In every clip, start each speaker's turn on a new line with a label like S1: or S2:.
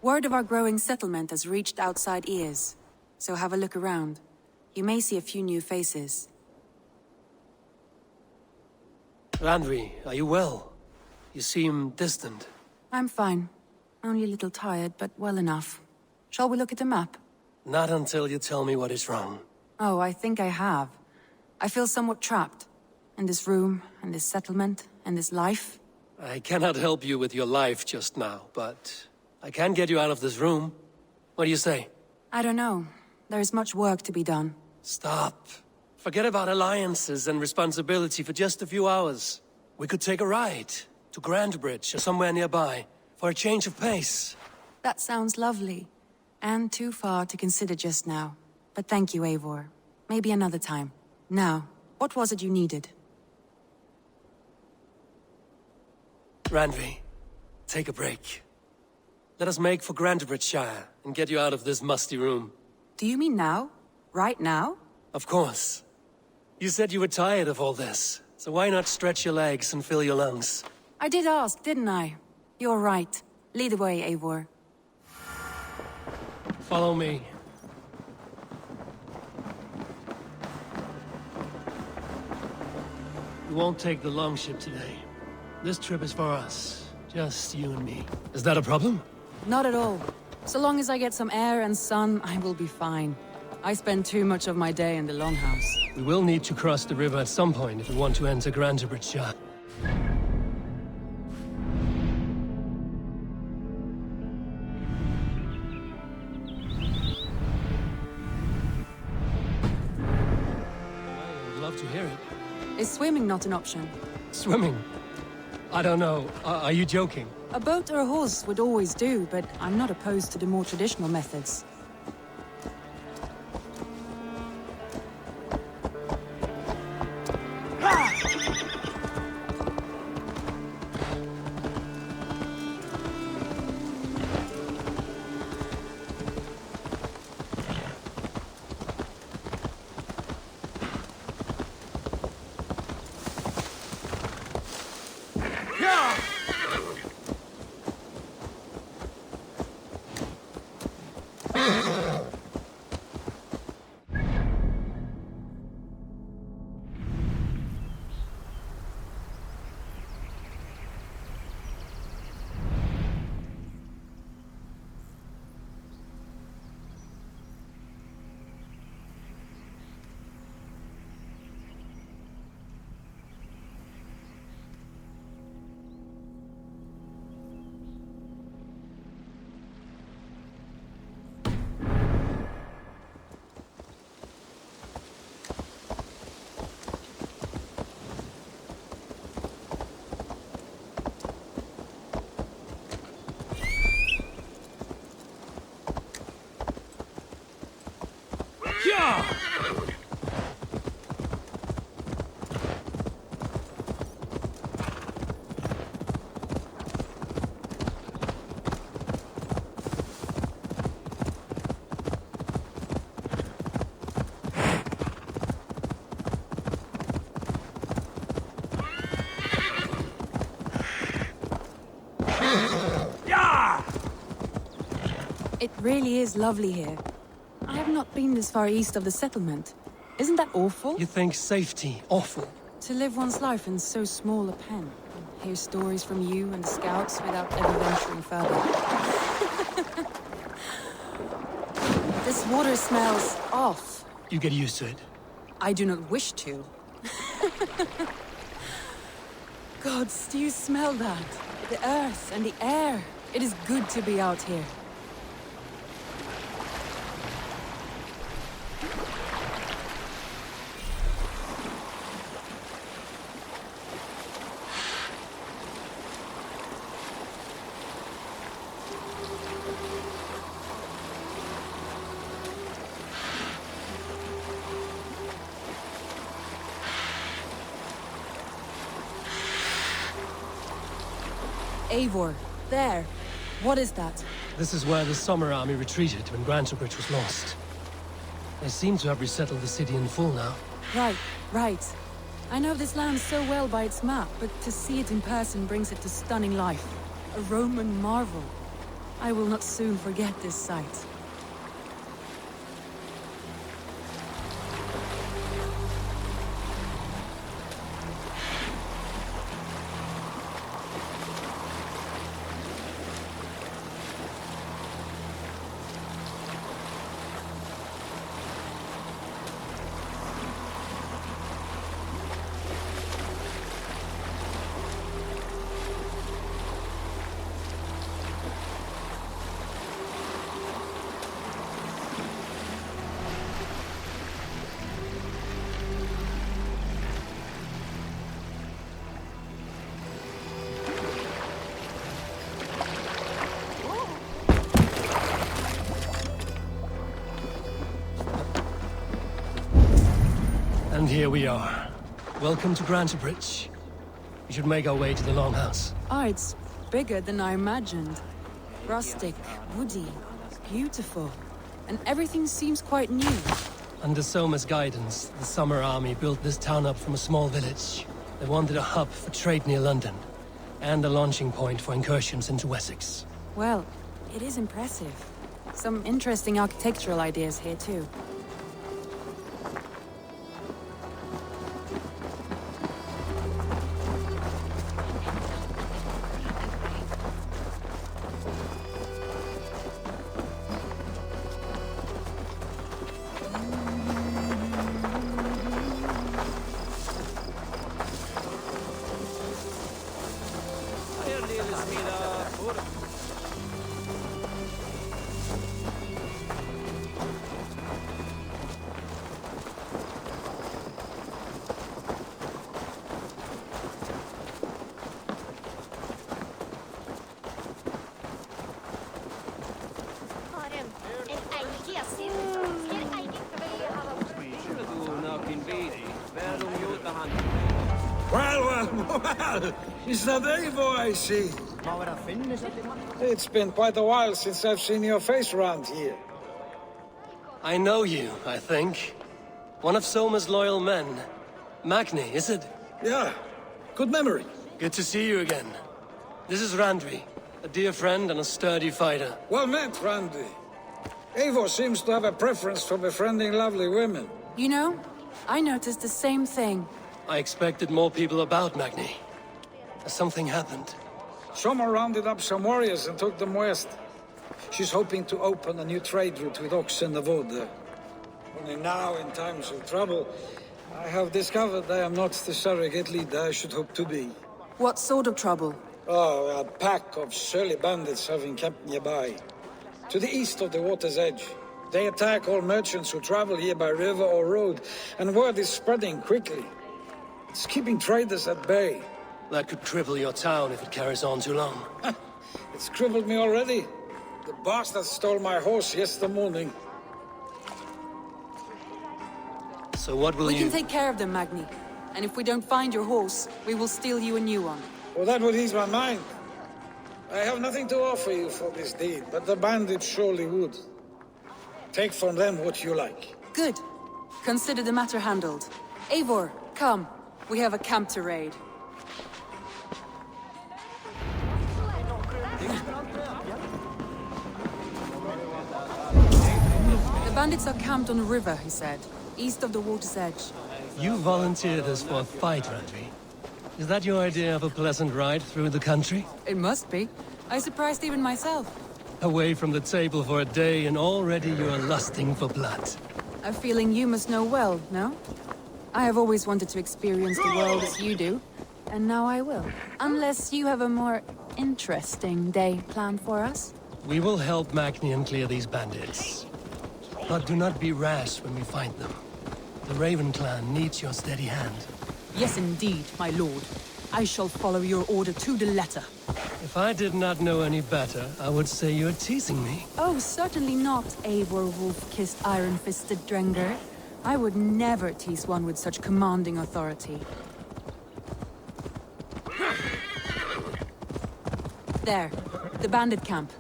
S1: Word of our growing settlement has reached outside ears, so have a look around. You may see a few new faces.
S2: Randvi, are you well? You seem distant.
S1: I'm fine. Only a little tired, but well enough. Shall we look at the map?
S2: Not until you tell me what is wrong.
S1: Oh, I think I have. I feel somewhat trapped. In this room, and this settlement, and this life.
S2: I cannot help you with your life just now, but I can get you out of this room. What do you say?
S1: I don't know. There is much work to be done.
S2: Stop. Forget about alliances and responsibility for just a few hours. We could take a ride to Grandbridge or somewhere nearby for a change of pace.
S1: That sounds lovely. And too far to consider just now. But thank you, Eivor. Maybe another time. Now, what was it you needed?
S2: Randvi, take a break. Let us make for Grandbridgeshire and get you out of this musty room.
S1: Do you mean now? Right now?
S2: Of course. You said you were tired of all this, so why not stretch your legs and fill your lungs?
S1: I did ask, didn't I? You're right. Lead the way, Eivor.
S2: Follow me. We won't take the longship today. This trip is for us. Just you and me. Is that a problem?
S1: Not at all. So long as I get some air and sun, I will be fine. I spend too much of my day in the Longhouse.
S2: We will need to cross the river at some point if we want to enter Grandbridgeshire. I would love to hear it.
S1: Is swimming not an option?
S2: Swimming? I don't know. Are you joking?
S1: A boat or a horse would always do, but I'm not opposed to the more traditional methods. It really is lovely here. I have not been this far east of the settlement. Isn't that awful?
S2: You think safety awful?
S1: To live one's life in so small a pen, and hear stories from you and the scouts without ever venturing further. This water smells off.
S2: You get used to it.
S1: I do not wish to. Gods, do you smell that? The earth and the air. It is good to be out here. Eivor, there. What is that?
S2: This is where the Summer Army retreated when Grantebridge was lost. They seem to have resettled the city in full now.
S1: Right. I know this land so well by its map, but to see it in person brings it to stunning life. A Roman marvel. I will not soon forget this sight.
S2: And here we are. Welcome to Grantebridge. We should make our way to the Longhouse.
S1: Ah, it's bigger than I imagined. Rustic, woody, beautiful. And everything seems quite new.
S2: Under Soma's guidance, the Summer Army built this town up from a small village. They wanted a hub for trade near London, and a launching point for incursions into Wessex.
S1: Well, it is impressive. Some interesting architectural ideas here too.
S3: Well, is that Eivor I see? It's been quite a while since I've seen your face around here.
S2: I know you, I think. One of Soma's loyal men. Magni, is it?
S3: Yeah, good memory.
S2: Good to see you again. This is Randvi, a dear friend and a sturdy fighter.
S3: Well met, Randy. Eivor seems to have a preference for befriending lovely women.
S1: You know, I noticed the same thing.
S2: I expected more people about Magni. Has something happened?
S3: Soma rounded up some warriors and took them west. She's hoping to open a new trade route with Ox and the Voda. Only now, in times of trouble, I have discovered I am not the surrogate leader I should hope to be.
S1: What sort of trouble?
S3: Oh, a pack of surly bandits have encamped nearby. To the east of the water's edge. They attack all merchants who travel here by river or road, and word is spreading quickly. It's keeping traders at bay.
S2: That could cripple your town if it carries on too long.
S3: It's crippled me already. The bastard stole my horse yesterday morning.
S2: So what will
S1: We
S2: you...
S1: can take care of them, Magni. And if we don't find your horse, we will steal you a new one.
S3: Well, that would ease my mind. I have nothing to offer you for this deed, but the bandits surely would. Take from them what you like.
S1: Good. Consider the matter handled. Eivor, come. We have a camp to raid. The bandits are camped on a river, he said, east of the water's edge.
S2: You volunteered us for a fight, Randvi. Is that your idea of a pleasant ride through the country?
S1: It must be. I surprised even myself.
S2: Away from the table for a day and already you are lusting for blood.
S1: A feeling you must know well, no? I have always wanted to experience the world as you do, and now I will. Unless you have a more interesting day planned for us?
S2: We will help Magni clear these bandits. But do not be rash when we find them. The Raven clan needs your steady hand.
S1: Yes, indeed, my lord. I shall follow your order to the letter.
S2: If I did not know any better, I would say you're teasing me.
S1: Oh, certainly not, Eivor wolf-kissed iron-fisted Drenger. I would never tease one with such commanding authority. There, the bandit camp.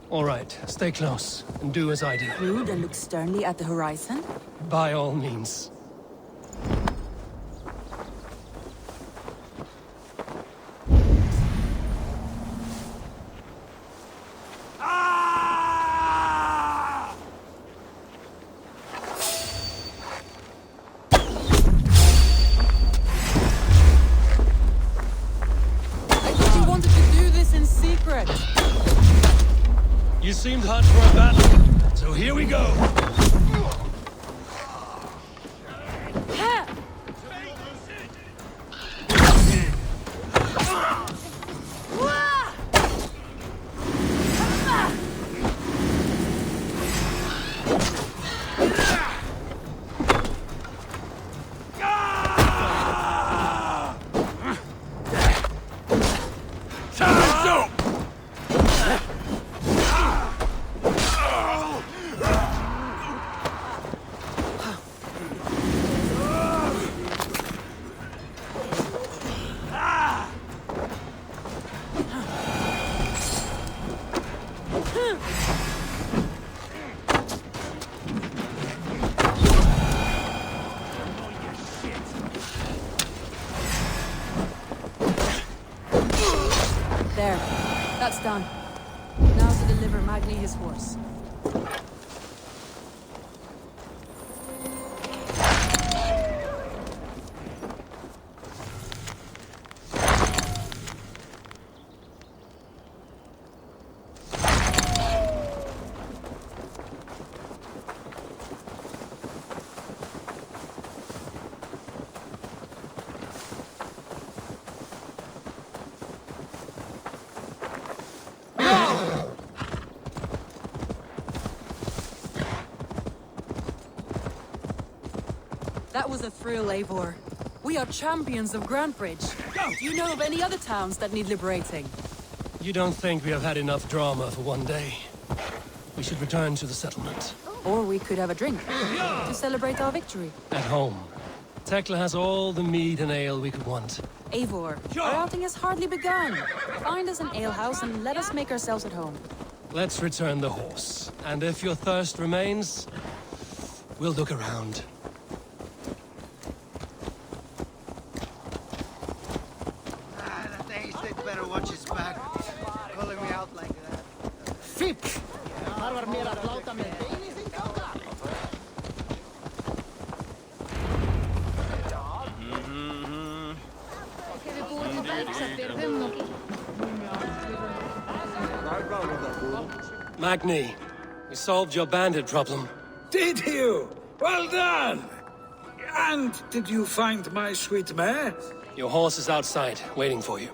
S2: All right, stay close, and do as I do.
S1: Rude and look sternly at the horizon.
S2: By all means. You seemed hot for a battle, so here we go.
S1: There. That's done. Now to deliver Magni his horse. That was a thrill, Eivor. We are champions of Grantbridge. Do you know of any other towns that need liberating?
S2: You don't think we have had enough drama for one day? We should return to the settlement.
S1: Or we could have a drink to celebrate our victory.
S2: At home. Tekla has all the mead and ale we could want.
S1: Eivor, our outing has hardly begun. Find us an alehouse and let us make ourselves at home.
S2: Let's return the horse. And if your thirst remains, we'll look around.
S4: Better watch his back. Calling me out like that.
S5: Fip! Harvar mera flauta med penis in kauka.
S2: Magni, we solved your bandit problem.
S3: Did you? Well done! And did you find my sweet mare?
S2: Your horse is outside, waiting for you.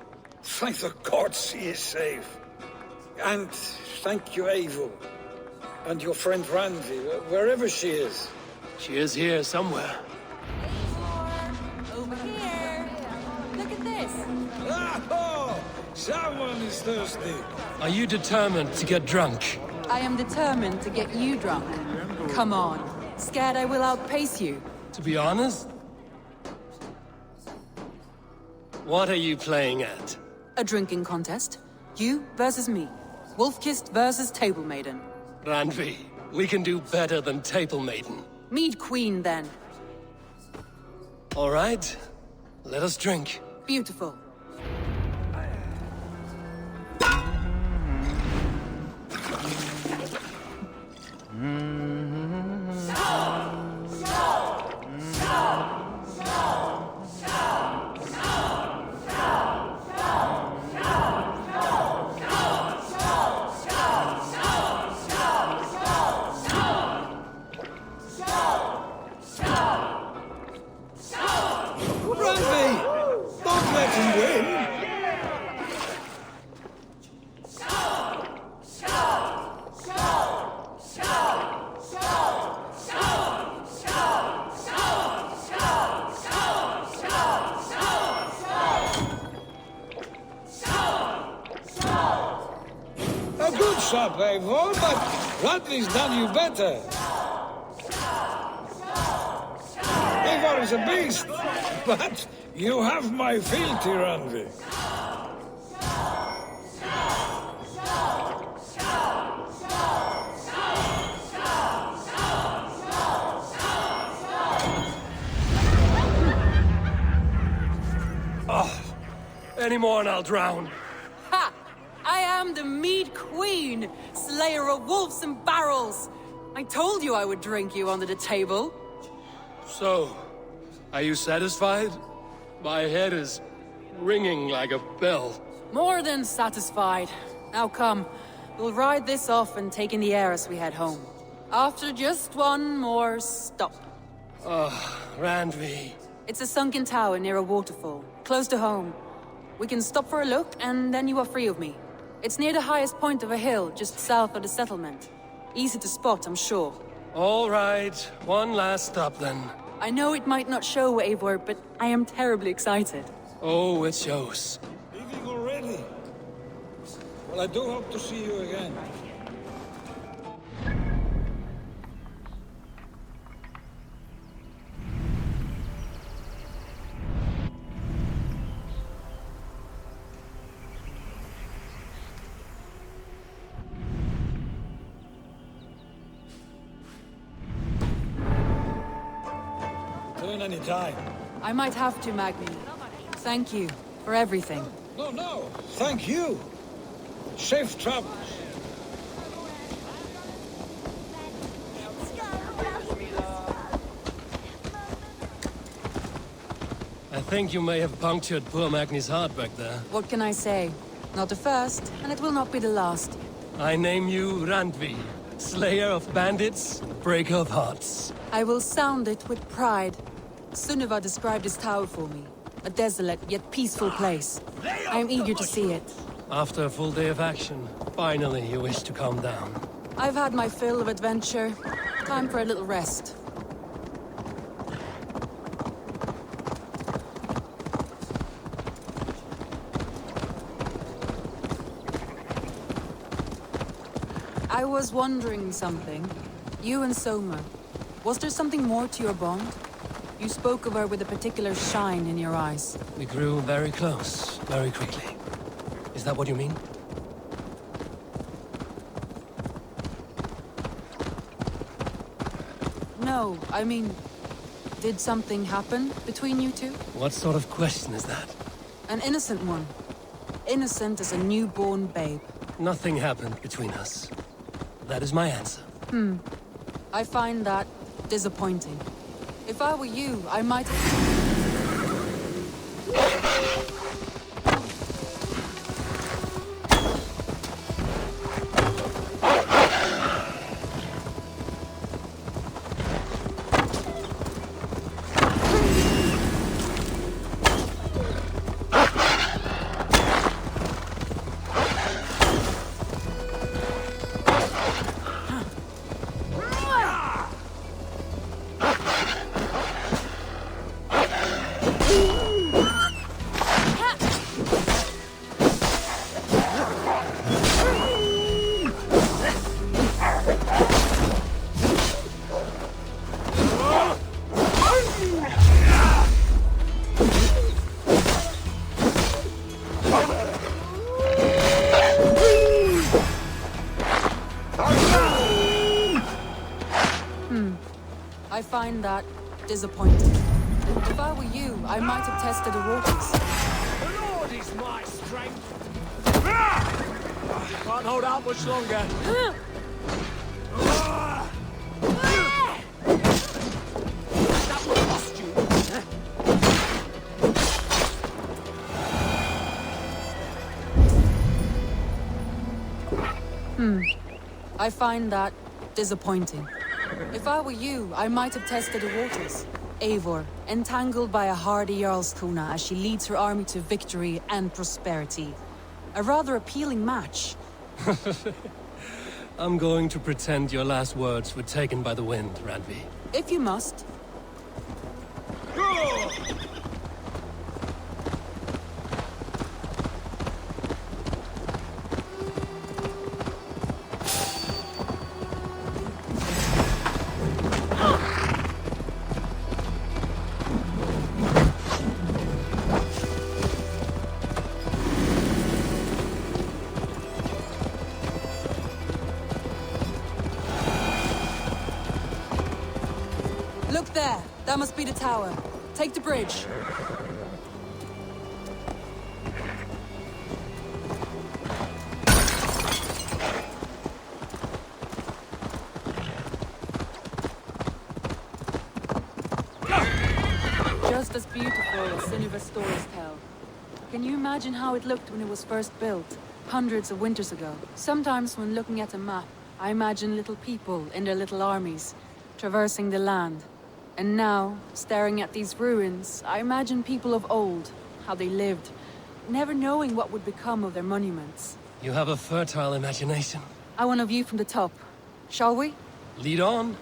S3: Thank the gods he is safe. And thank you, Eivor. And your friend Randi, wherever she is.
S2: She is here somewhere.
S1: Over here! Look at this!
S3: Oh, someone is thirsty.
S2: Are you determined to get drunk?
S1: I am determined to get you drunk. Come on. Scared I will outpace you?
S2: To be honest? What are you playing at?
S1: A drinking contest. You versus me. Wolf-kissed versus Table Maiden.
S2: Randvi, we can do better than Table Maiden.
S1: Mead Queen, then.
S2: All right, let us drink.
S1: Beautiful.
S3: Randi! Don't let him win! A good shot, Eivor, but Randvi's done you better. Eivor is a beast, but you have my fealty, Randvi.
S2: Any more and I'll drown.
S1: Ha! I am the Mead Queen, slayer of wolves and barrels. I told you I would drink you under the table.
S2: So, are you satisfied? My head is ringing like a bell.
S1: More than satisfied. Now come, We'll ride this off and take in the air as we head home. After just one more stop.
S2: Randvi.
S1: It's a sunken tower near a waterfall, close to home. We can stop for a look, and then you are free of me. It's near the highest point of a hill, just south of the settlement. Easy to spot, I'm sure.
S2: All right, one last stop then.
S1: I know it might not show, Eivor, but I am terribly excited.
S2: Oh, it shows.
S3: Leaving already? Well, I do hope to see you again. Return any time.
S1: I might have to, Magni. Thank you for everything.
S3: No, thank you. Safe travels.
S2: I think you may have punctured poor Magni's heart back there.
S1: What can I say? Not the first, and it will not be the last.
S2: I name you Randvi, slayer of bandits, breaker of hearts.
S1: I will sound it with pride. Sunniva described this tower for me. A desolate yet peaceful place. I am eager to see it.
S2: After a full day of action, finally you wish to calm down.
S1: I've had my fill of adventure. Time for a little rest. I was wondering something. You and Soma. Was there something more to your bond? You spoke of her with a particular shine in your eyes.
S2: We grew very close, very quickly. Is that what you mean?
S1: No, I mean... Did something happen between you two?
S2: What sort of question is that?
S1: An innocent one. Innocent as a newborn babe.
S2: Nothing happened between us. That is my answer.
S1: I find that disappointing. If I were you, I might... I find that disappointing. If I were you, I might have tested the waters.
S6: The Lord is my strength. Can't hold out much longer. That will cost you.
S1: I find that disappointing. If I were you, I might have tested the waters. Eivor, entangled by a hardy Jarlskona as she leads her army to victory and prosperity. A rather appealing match.
S2: I'm going to pretend your last words were taken by the wind, Randvi.
S1: If you must. Look there! That must be the tower. Take the bridge. Just as beautiful as Sunniva's stories tell. Can you imagine how it looked when it was first built? hundreds of winters ago. Sometimes when looking at a map, I imagine little people in their little armies, traversing the land. And now, staring at these ruins, I imagine people of old, how they lived, never knowing what would become of their monuments.
S2: You have a fertile imagination.
S1: I want a view from the top. Shall we?
S2: Lead on.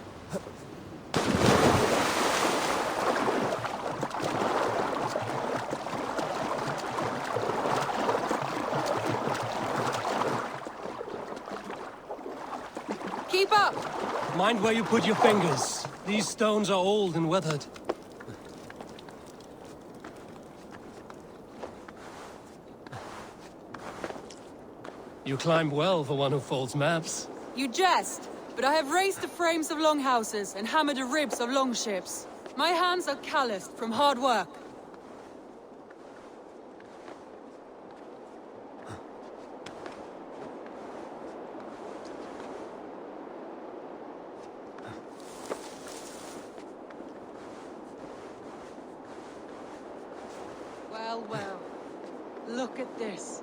S1: Keep up!
S2: Mind where you put your fingers. These stones are old and weathered. You climb well for one who folds maps.
S1: You jest, but I have raised the frames of longhouses and hammered the ribs of longships. My hands are calloused from hard work. Well, well. Look at this.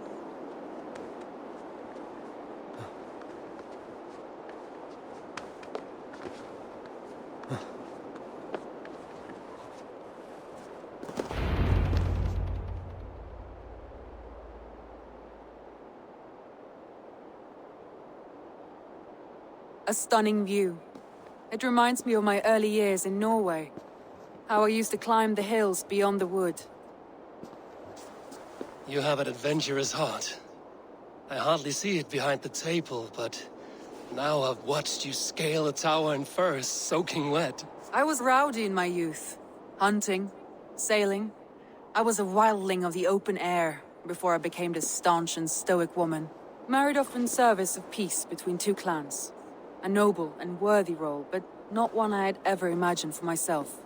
S1: A stunning view. It reminds me of my early years in Norway. How I used to climb the hills beyond the wood.
S2: You have an adventurous heart. I hardly see it behind the table, but now I've watched you scale a tower in furs, soaking wet.
S1: I was rowdy in my youth. Hunting, sailing. I was a wildling of the open air before I became this staunch and stoic woman. Married off in service of peace between two clans. A noble and worthy role, but not one I had ever imagined for myself.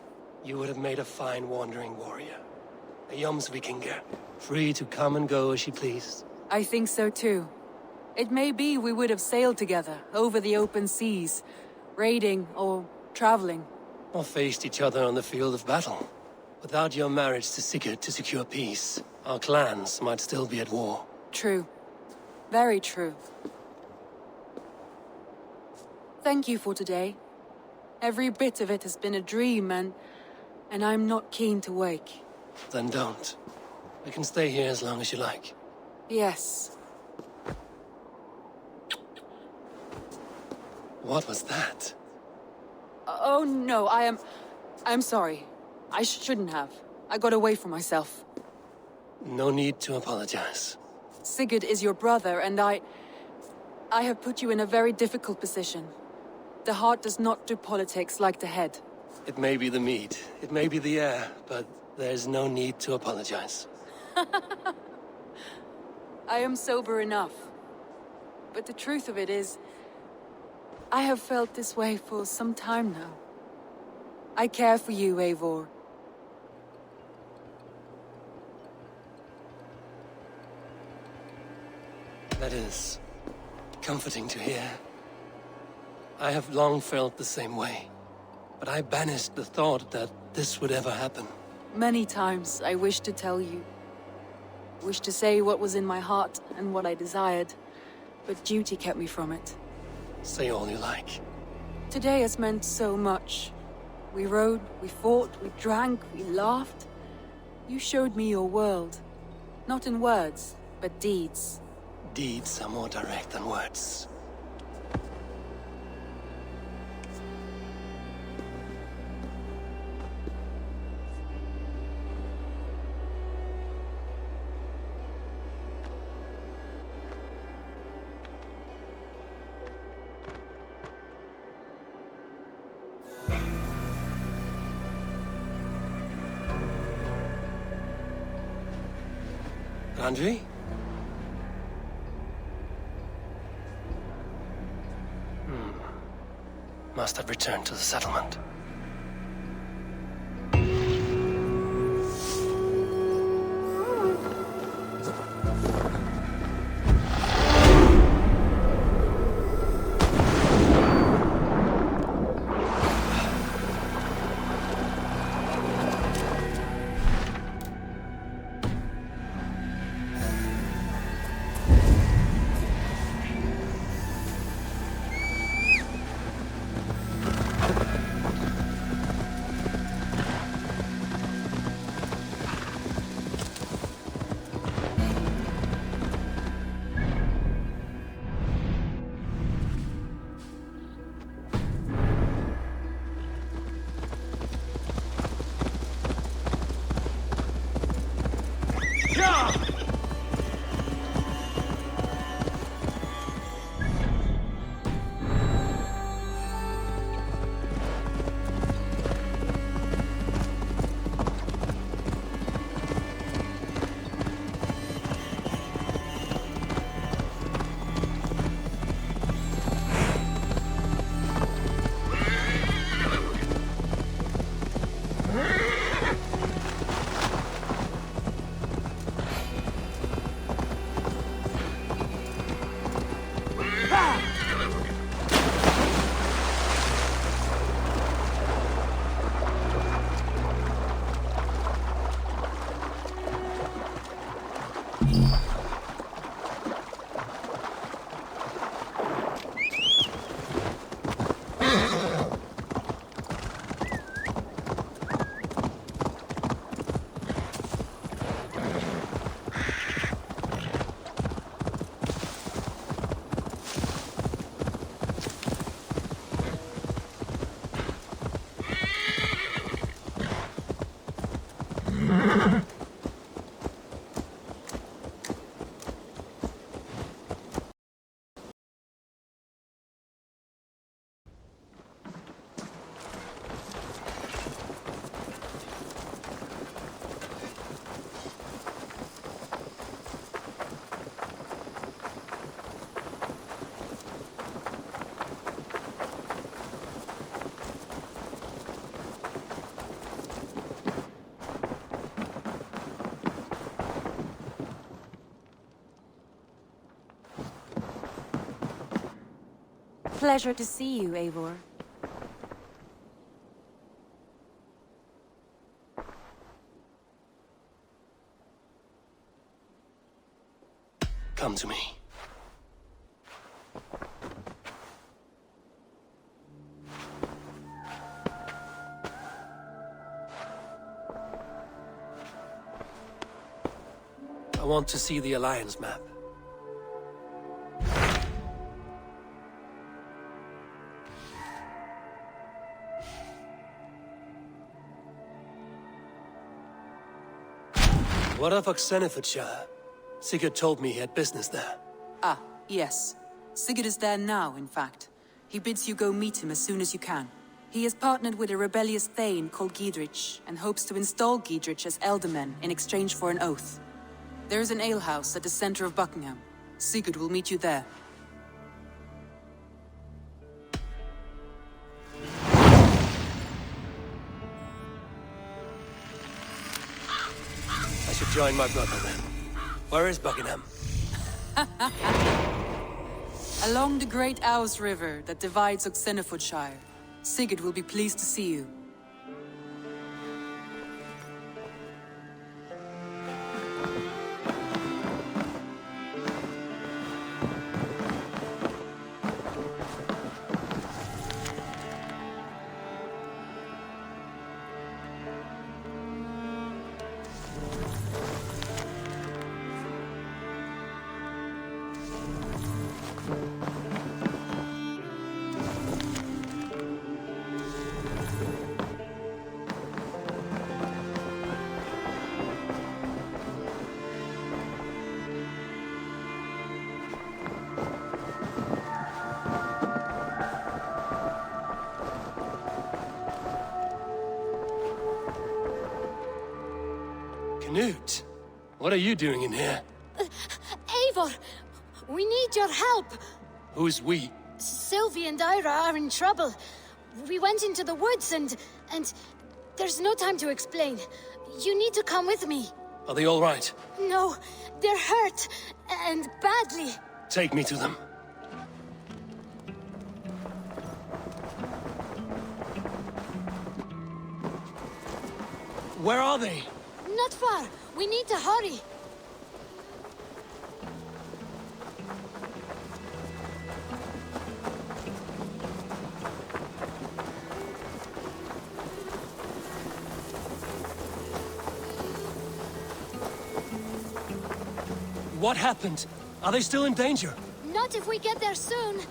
S2: You would have made a fine wandering warrior. A Jomsvikinger, free to come and go as she pleased.
S1: I think so too. It may be we would have sailed together over the open seas, raiding or traveling.
S2: Or faced each other on the field of battle. Without your marriage to Sigurd to secure peace, our clans might still be at war.
S1: True. Very true. Thank you for today. Every bit of it has been a dream, and I'm not keen to wake.
S2: Then don't. We can stay here as long as you like.
S1: Yes.
S2: What was that?
S1: Oh no, I'm sorry. I shouldn't have. I got away from myself.
S2: No need to apologize.
S1: Sigurd is your brother, and I have put you in a very difficult position. The heart does not do politics like the head.
S2: It may be the meat, it may be the air, but there's no need to apologize.
S1: I am sober enough. But the truth of it is, I have felt this way for some time now. I care for you, Eivor.
S2: That is comforting to hear. I have long felt the same way, but I banished the thought that this would ever happen.
S1: Many times I wished to tell you. Wished to say what was in my heart and what I desired, but duty kept me from it.
S2: Say all you like.
S1: Today has meant so much. We rode, we fought, we drank, we laughed. You showed me your world. Not in words, but deeds.
S2: Deeds are more direct than words. Andri? Must have returned to the settlement.
S1: Pleasure to see you, Eivor.
S2: Come to me. I want to see the Alliance map. What of Oxenfordshire? Sigurd told me he had business there.
S1: Ah, yes. Sigurd is there now, in fact. He bids you go meet him as soon as you can. He has partnered with a rebellious thane called Giedrich, and hopes to install Giedrich as Elderman in exchange for an oath. There is an alehouse at the center of Buckingham. Sigurd will meet you there.
S2: I should join my brother then. Where is Buckingham?
S1: Along the Great Ouse River that divides Oxenfordshire. Sigurd will be pleased to see you.
S2: Knut, what are you doing in here?
S7: Eivor, we need your help.
S2: Who's we?
S7: Sylvie and Ira are in trouble. We went into the woods and there's no time to explain. You need to come with me.
S2: Are they all right?
S7: No, they're hurt, and badly.
S2: Take me to them. Where are they?
S7: Not far. We need to hurry.
S2: What happened? Are they still in danger?
S7: Not if we get there soon.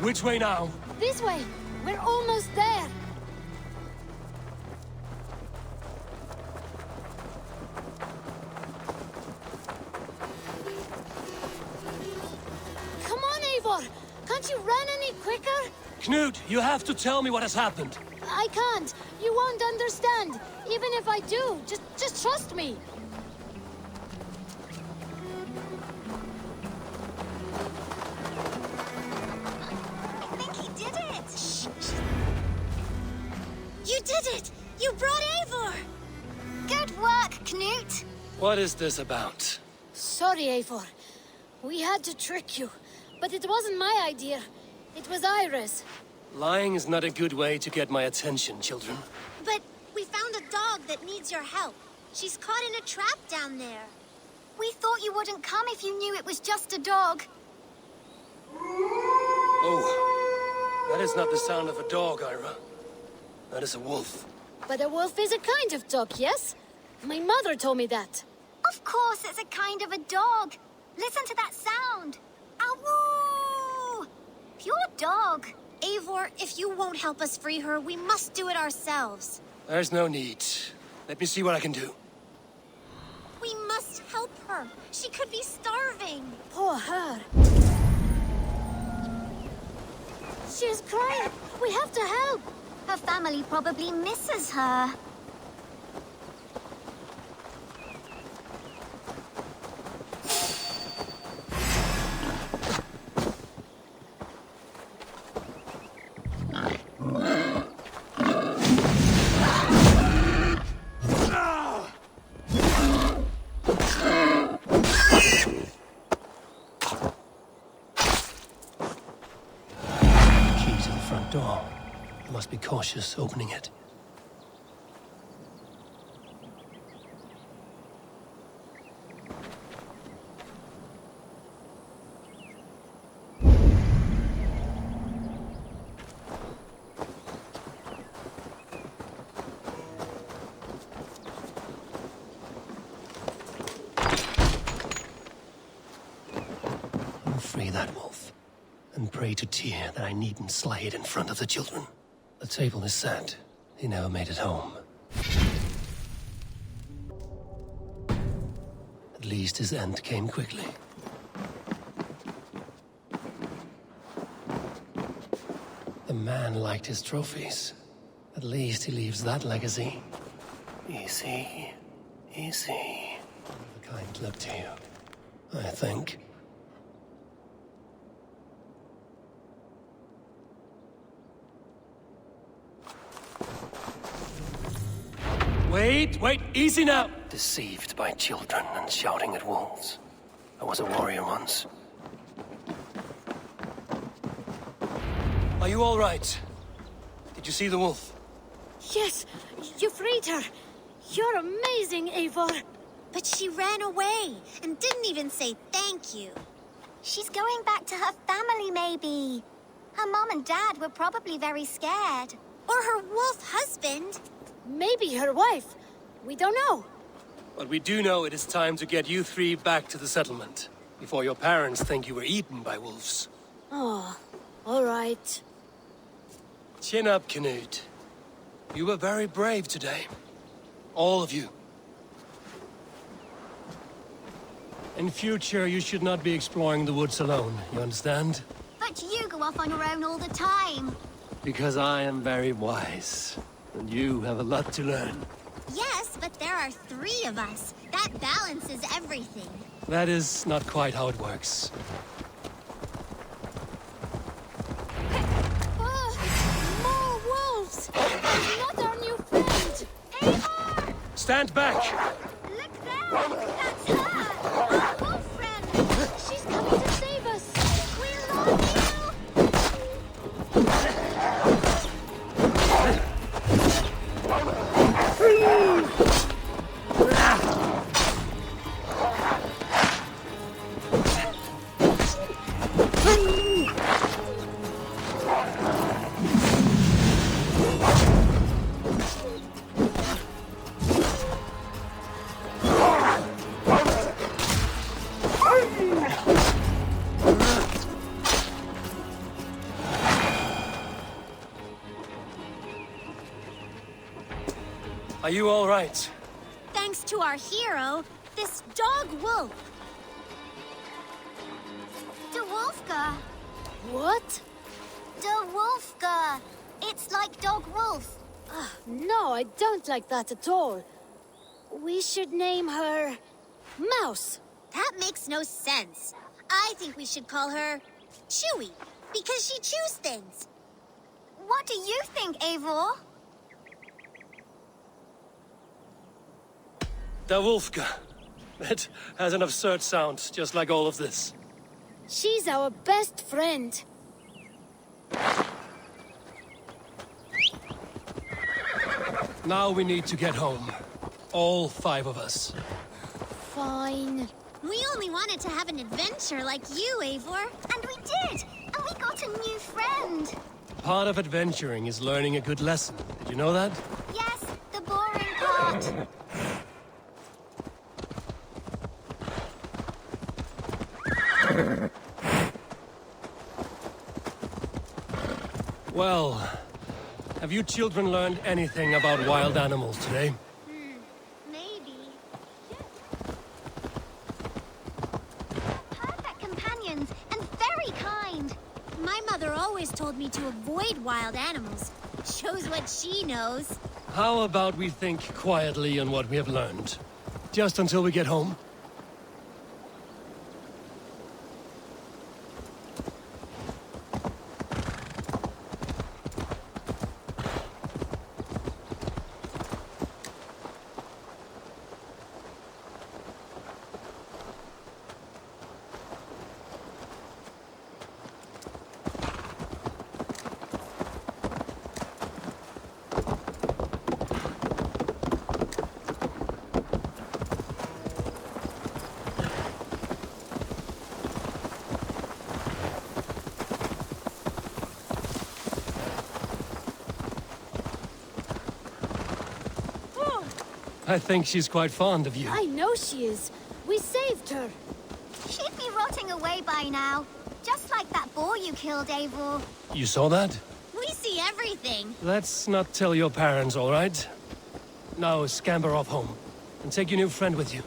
S2: Which way now?
S7: This way. We're almost there. Come on, Eivor. Can't you run any quicker?
S2: Knut, you have to tell me what has happened.
S7: I can't. You won't understand. Even if I do, just trust me.
S8: I think he did it! Shh. You did it! You brought Eivor! Good work, Knut!
S2: What is this about?
S7: Sorry, Eivor. We had to trick you. But it wasn't my idea. It was Ira's.
S2: Lying is not a good way to get my attention, children.
S8: But we found a dog that needs your help. She's caught in a trap down there. We thought you wouldn't come if you knew it was just a dog.
S2: Oh, that is not the sound of a dog, Ira. That is a wolf.
S7: But a wolf is a kind of dog, yes? My mother told me that.
S8: Of course it's a kind of a dog. Listen to that sound. Awoo! Pure dog. Eivor, if you won't help us free her, we must do it ourselves.
S2: There's no need. Let me see what I can do.
S8: We must help her. She could be starving.
S7: Poor her. She's crying. We have to help.
S8: Her family probably misses her.
S2: I must be cautious opening it. Free that wolf, and pray to Tyr that I needn't slay it in front of the children. The table is set. He never made it home. At least his end came quickly. The man liked his trophies. At least he leaves that legacy. Easy. Easy. A kind look to you, I think. Wait, easy now! Deceived by children and shouting at wolves. I was a warrior once. Are you all right? Did you see the wolf?
S7: Yes, you freed her. You're amazing, Eivor.
S8: But she ran away and didn't even say thank you. She's going back to her family, maybe. Her mom and dad were probably very scared. Or her wolf husband.
S7: Maybe her wife. We don't know.
S2: But we do know it is time to get you three back to the settlement, before your parents think you were eaten by wolves.
S7: Oh, all right.
S2: Chin up, Canute. You were very brave today. All of you. In future, you should not be exploring the woods alone, you understand?
S8: But you go off on your own all the time.
S2: Because I am very wise, and you have a lot to learn.
S8: Yes, but there are 3 of us. That balances everything.
S2: That is not quite how it works.
S7: More wolves! Not our new friend!
S8: Eivor!
S2: Stand back!
S8: Look there! That's her! Our wolf friend!
S7: She's coming to save us!
S8: We love you!
S2: Are you all right?
S8: Thanks to our hero, this dog wolf. De Wolfka.
S7: What?
S8: De Wolfka. It's like dog wolf.
S7: No, I don't like that at all. We should name her... Mouse.
S8: That makes no sense. I think we should call her Chewy, because she chews things. What do you think, Eivor?
S2: Da Wolfka. It has an absurd sound, just like all of this.
S7: She's our best friend.
S2: Now we need to get home. All 5 of us.
S7: Fine.
S8: We only wanted to have an adventure like you, Eivor. And we did! And we got a new friend.
S2: Part of adventuring is learning a good lesson. Did you know that?
S8: Yes, the boring part.
S2: Well, have you children learned anything about wild animals today?
S8: Maybe. Perfect companions and very kind. My mother always told me to avoid wild animals. Shows what she knows.
S2: How about we think quietly on what we have learned? Just until we get home? I think she's quite fond of you.
S7: I know she is. We saved her.
S8: She'd be rotting away by now. Just like that boar you killed, Eivor.
S2: You saw that?
S8: We see everything.
S2: Let's not tell your parents, all right? Now scamper off home. And take your new friend with you.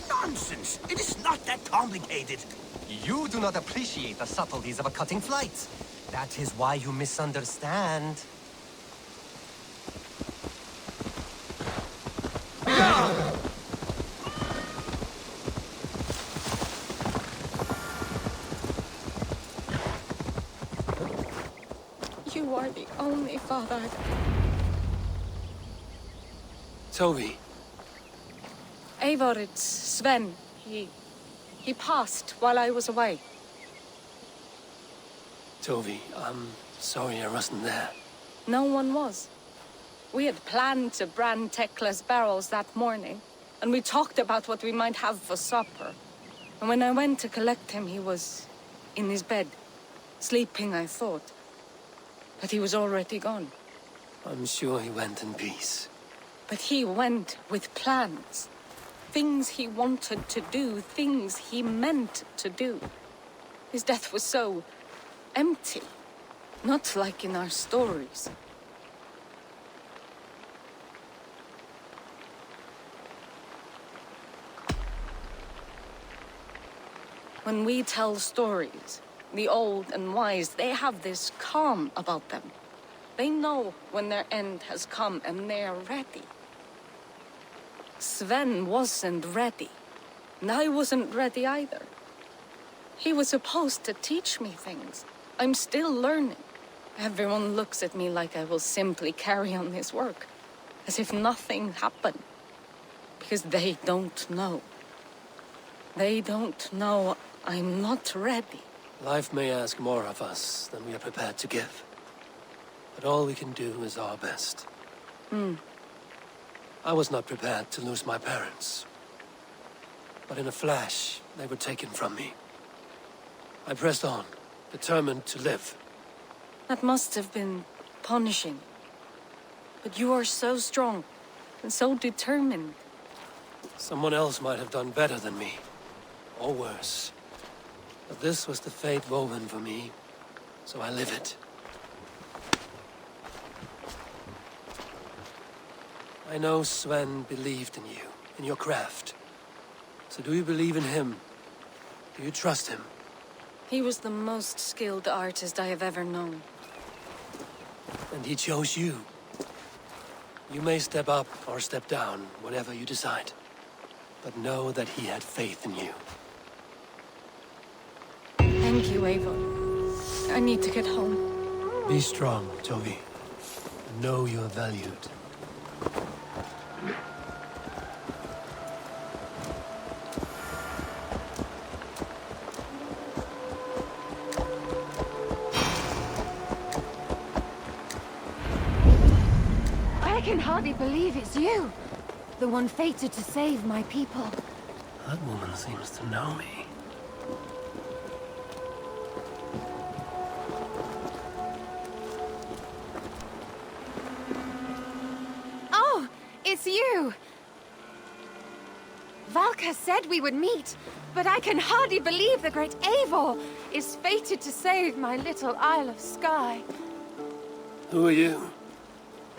S9: Nonsense! It is not that complicated.
S10: You do not appreciate the subtleties of a cutting flight. That is why you misunderstand.
S11: You are the only father.
S2: Toby.
S11: Eivor, it's Sven. He passed while I was away.
S2: Toby, I'm sorry I wasn't there.
S11: No one was. We had planned to brand Tekla's barrels that morning, and we talked about what we might have for supper. And when I went to collect him, he was in his bed. Sleeping, I thought. But he was already gone.
S2: I'm sure he went in peace.
S11: But he went with plans. Things he wanted to do, things he meant to do. His death was so empty. Not like in our stories. When we tell stories, the old and wise, they have this calm about them. They know when their end has come and they're ready. Sven wasn't ready, and I wasn't ready either. He was supposed to teach me things. I'm still learning. Everyone looks at me like I will simply carry on his work, as if nothing happened. Because they don't know. They don't know I'm not ready.
S2: Life may ask more of us than we are prepared to give. But all we can do is our best. I was not prepared to lose my parents. But in a flash, they were taken from me. I pressed on, determined to live.
S11: That must have been punishing. But you are so strong, and so determined.
S2: Someone else might have done better than me. Or worse. But this was the fate woven for me, so I live it. I know Sven believed in you, in your craft. So do you believe in him? Do you trust him?
S11: He was the most skilled artist I have ever known.
S2: And he chose you. You may step up or step down, whatever you decide. But know that he had faith in you.
S11: Thank you, Eivor. I need to get home.
S2: Be strong, Toby. Know you are valued.
S12: I can hardly believe it's you. The one fated to save my people.
S2: That woman seems to know me.
S12: Oh, it's you! Valka said we would meet, but I can hardly believe the great Eivor is fated to save my little Isle of Skye.
S2: Who are you?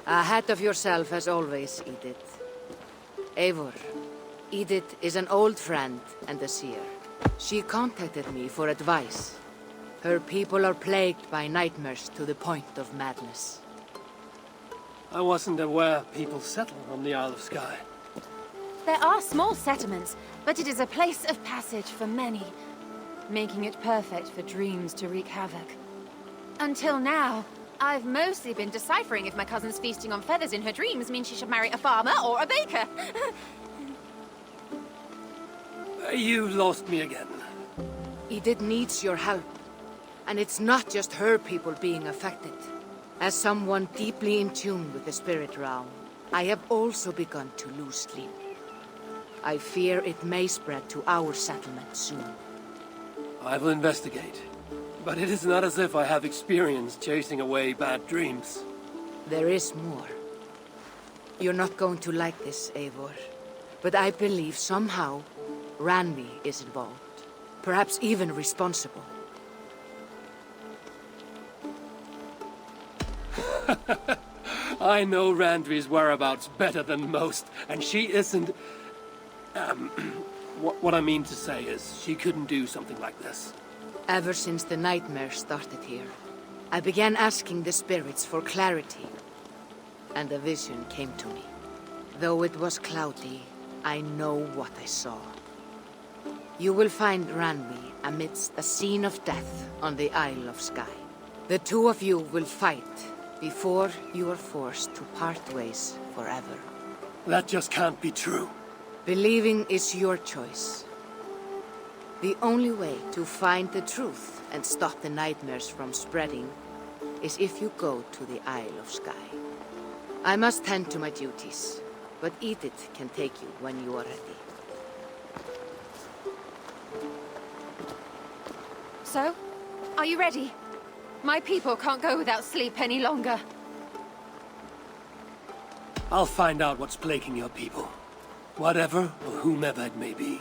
S13: Ahead of yourself as always, Edith. Eivor. Edith is an old friend and a seer. She contacted me for advice. Her people are plagued by nightmares to the point of madness.
S2: I wasn't aware people settled on the Isle of Skye.
S12: There are small settlements, but it is a place of passage for many, making it perfect for dreams to wreak havoc. Until now, I've mostly been deciphering if my cousin's feasting on feathers in her dreams means she should marry a farmer or a baker.
S2: You lost me again.
S13: Edith needs your help. And it's not just her people being affected. As someone deeply in tune with the spirit realm, I have also begun to lose sleep. I fear it may spread to our settlement soon.
S2: I will investigate. But it is not as if I have experience chasing away bad dreams.
S13: There is more. You're not going to like this, Eivor. But I believe somehow Randvi is involved. Perhaps even responsible.
S2: I know Randvi's whereabouts better than most, and she isn't... what I mean to say is, she couldn't do something like this.
S13: Ever since the nightmare started here, I began asking the spirits for clarity, and a vision came to me. Though it was cloudy, I know what I saw. You will find Randvi amidst a scene of death on the Isle of Skye. The two of you will fight before you are forced to part ways forever.
S2: That just can't be true.
S13: Believing is your choice. The only way to find the truth and stop the nightmares from spreading is if you go to the Isle of Skye. I must tend to my duties, but Edith can take you when you are ready.
S12: So, are you ready? My people can't go without sleep any longer.
S2: I'll find out what's plaguing your people. Whatever or whomever it may be.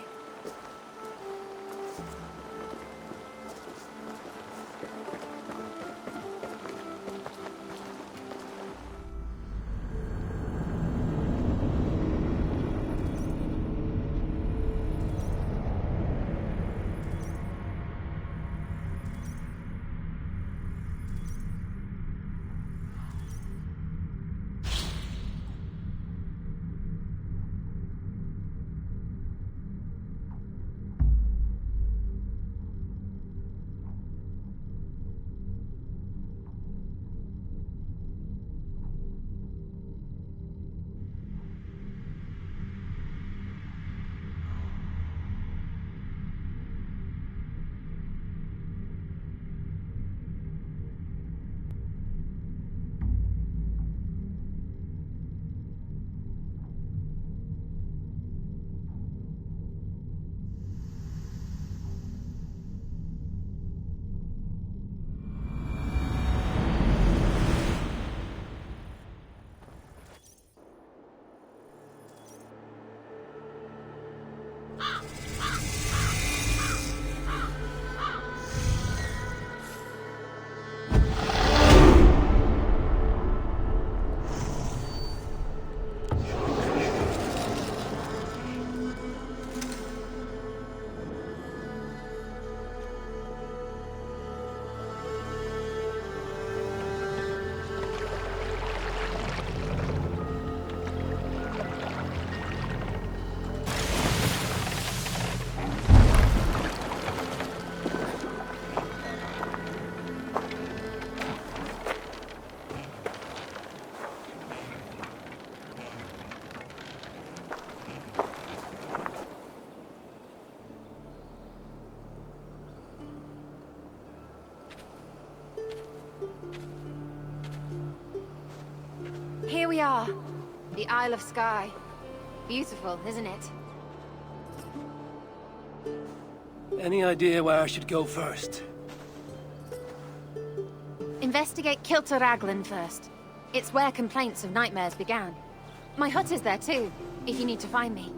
S12: Here we are. The Isle of Skye. Beautiful, isn't it?
S2: Any idea where I should go first?
S12: Investigate Kilter Raglan first. It's where complaints of nightmares began. My hut is there too, if you need to find me.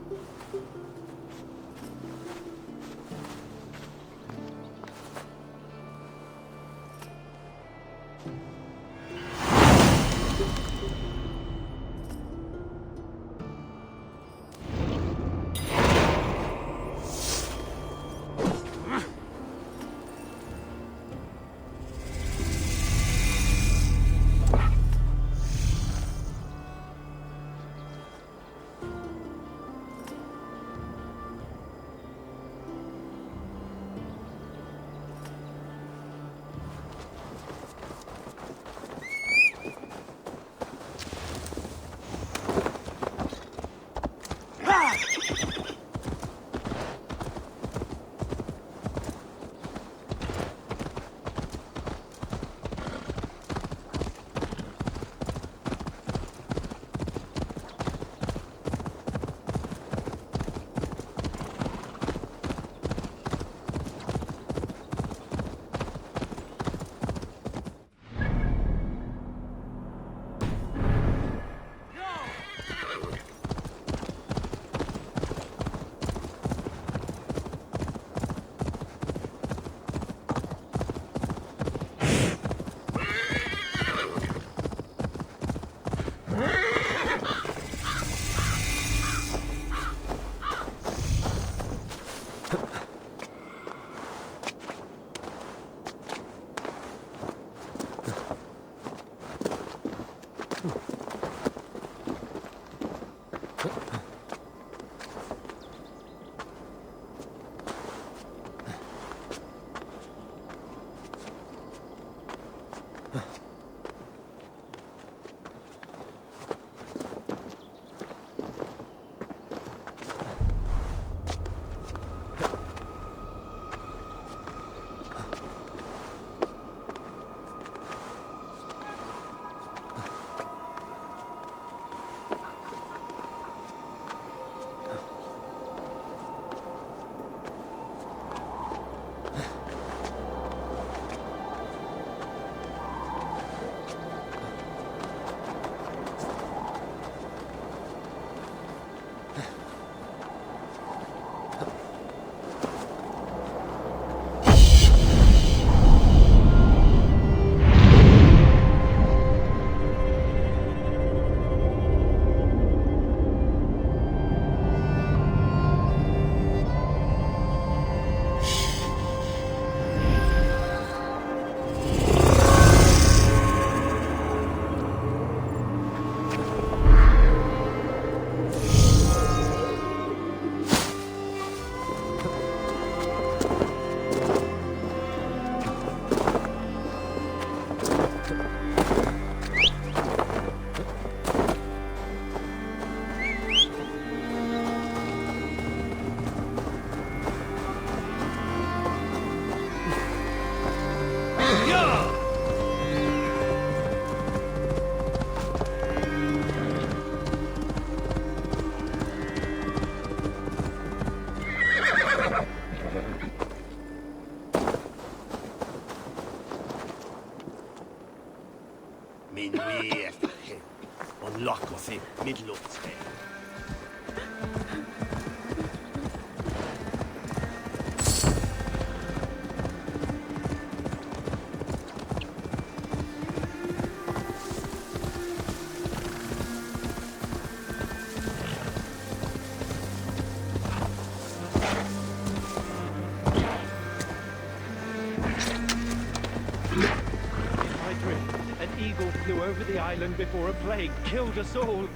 S6: Over the island before a plague killed us all.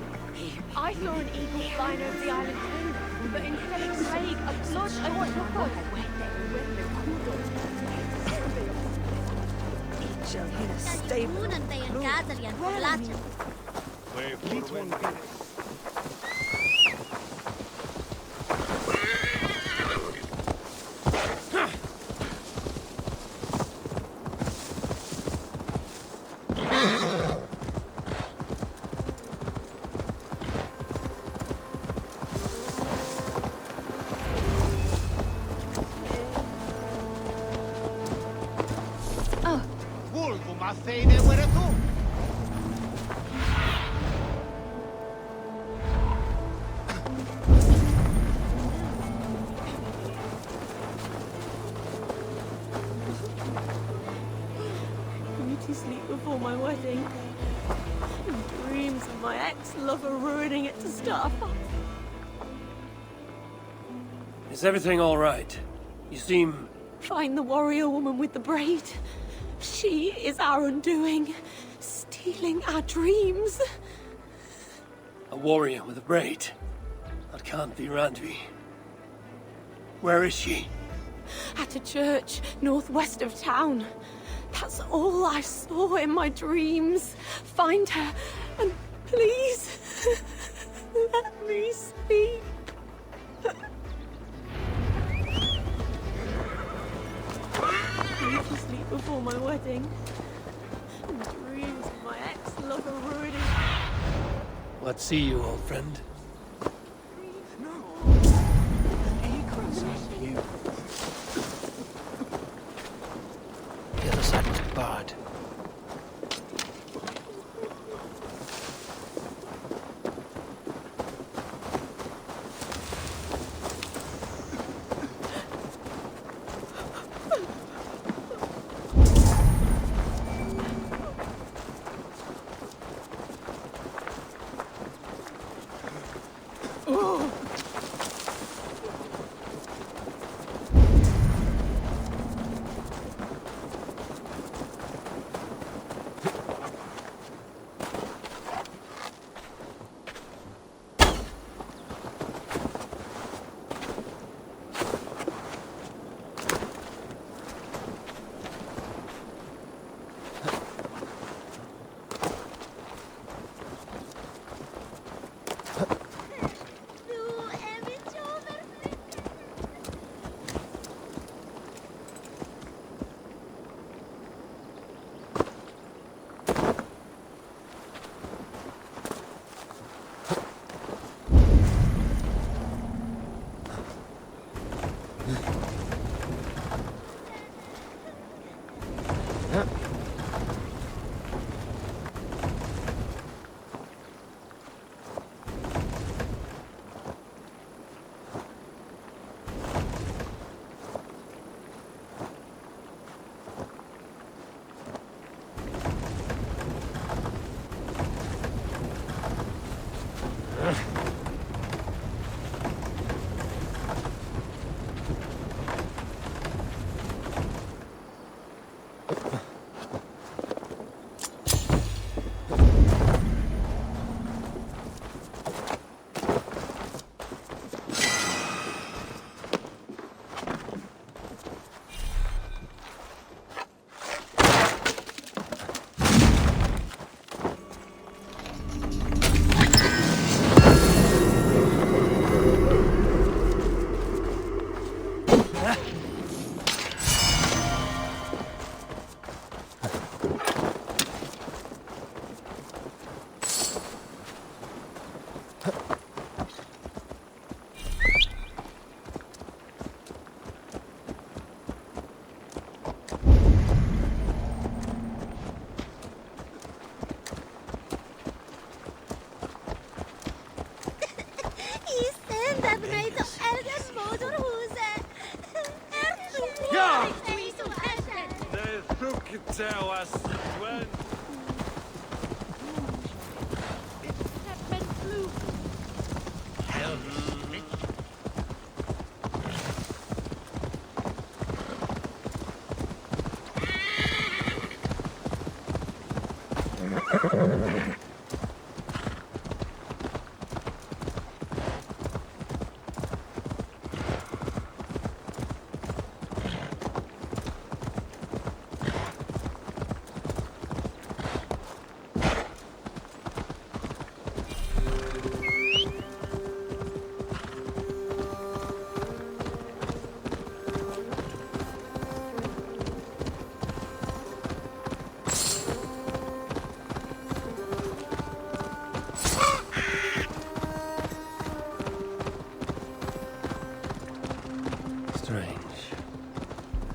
S14: I saw an eagle flying over the island too, but instead of plague, a blood. I want to go.
S15: Before my wedding. Dreams of my ex-lover ruining it to start a fight.
S2: Is everything all right? You seem...
S15: Find the warrior woman with the braid. She is our undoing, stealing our dreams.
S2: A warrior with a braid? That can't be Randvi. Where is she?
S15: At a church northwest of town. That's all I saw in my dreams. Find her, and please, let me speak. wedding. And dreams of my ex-lover ruining.
S2: What see you, old friend? The other side was barred.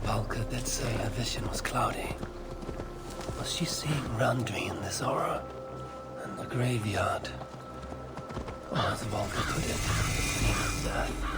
S2: Valka did say her vision was cloudy. Was she seeing Randvi in this aura? And the graveyard? Or as Valka put it, the scene of death?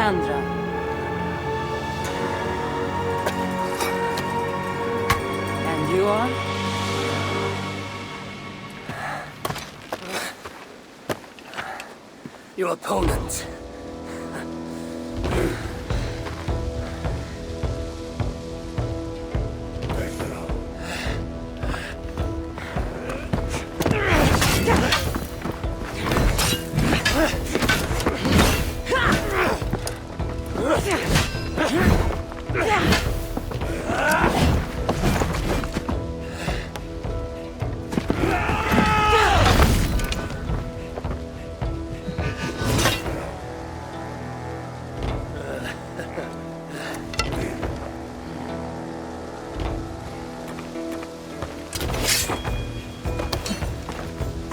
S11: Cassandra. And you are?
S2: Your opponent.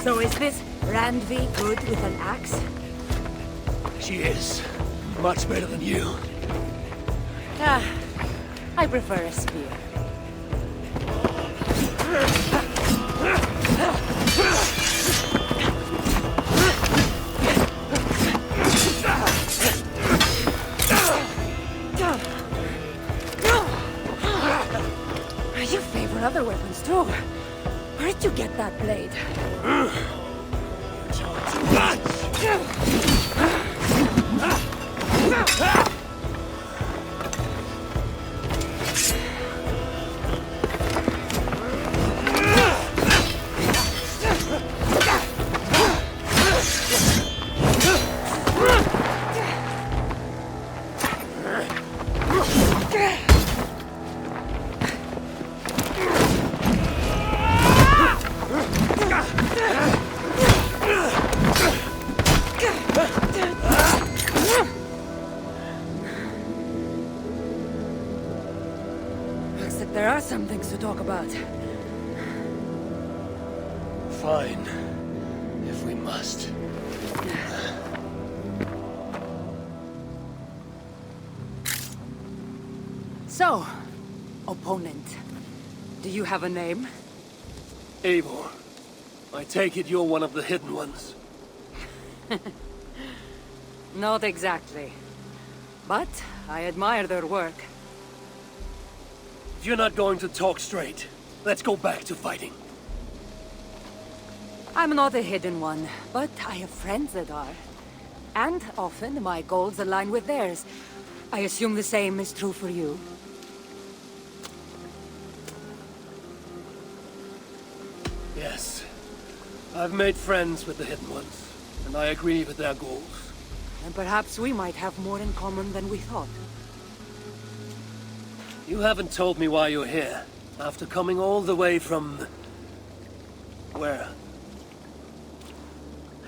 S16: So is this Randvi good with an axe?
S2: She is. Much better than you.
S16: Ah, I prefer a spear. You favor other weapons too. Where'd you get that blade? Looks like there are some things to talk about.
S2: Fine. If we must.
S16: So, opponent, do you have a name?
S2: Eivor, I take it you're one of the hidden ones.
S16: Not exactly. But I admire their work.
S2: If you're not going to talk straight, let's go back to fighting.
S16: I'm not a hidden one, but I have friends that are. And often my goals align with theirs. I assume the same is true for you.
S2: Yes. I've made friends with the hidden ones, and I agree with their goals.
S16: And perhaps we might have more in common than we thought.
S2: You haven't told me why you're here, after coming all the way from... where?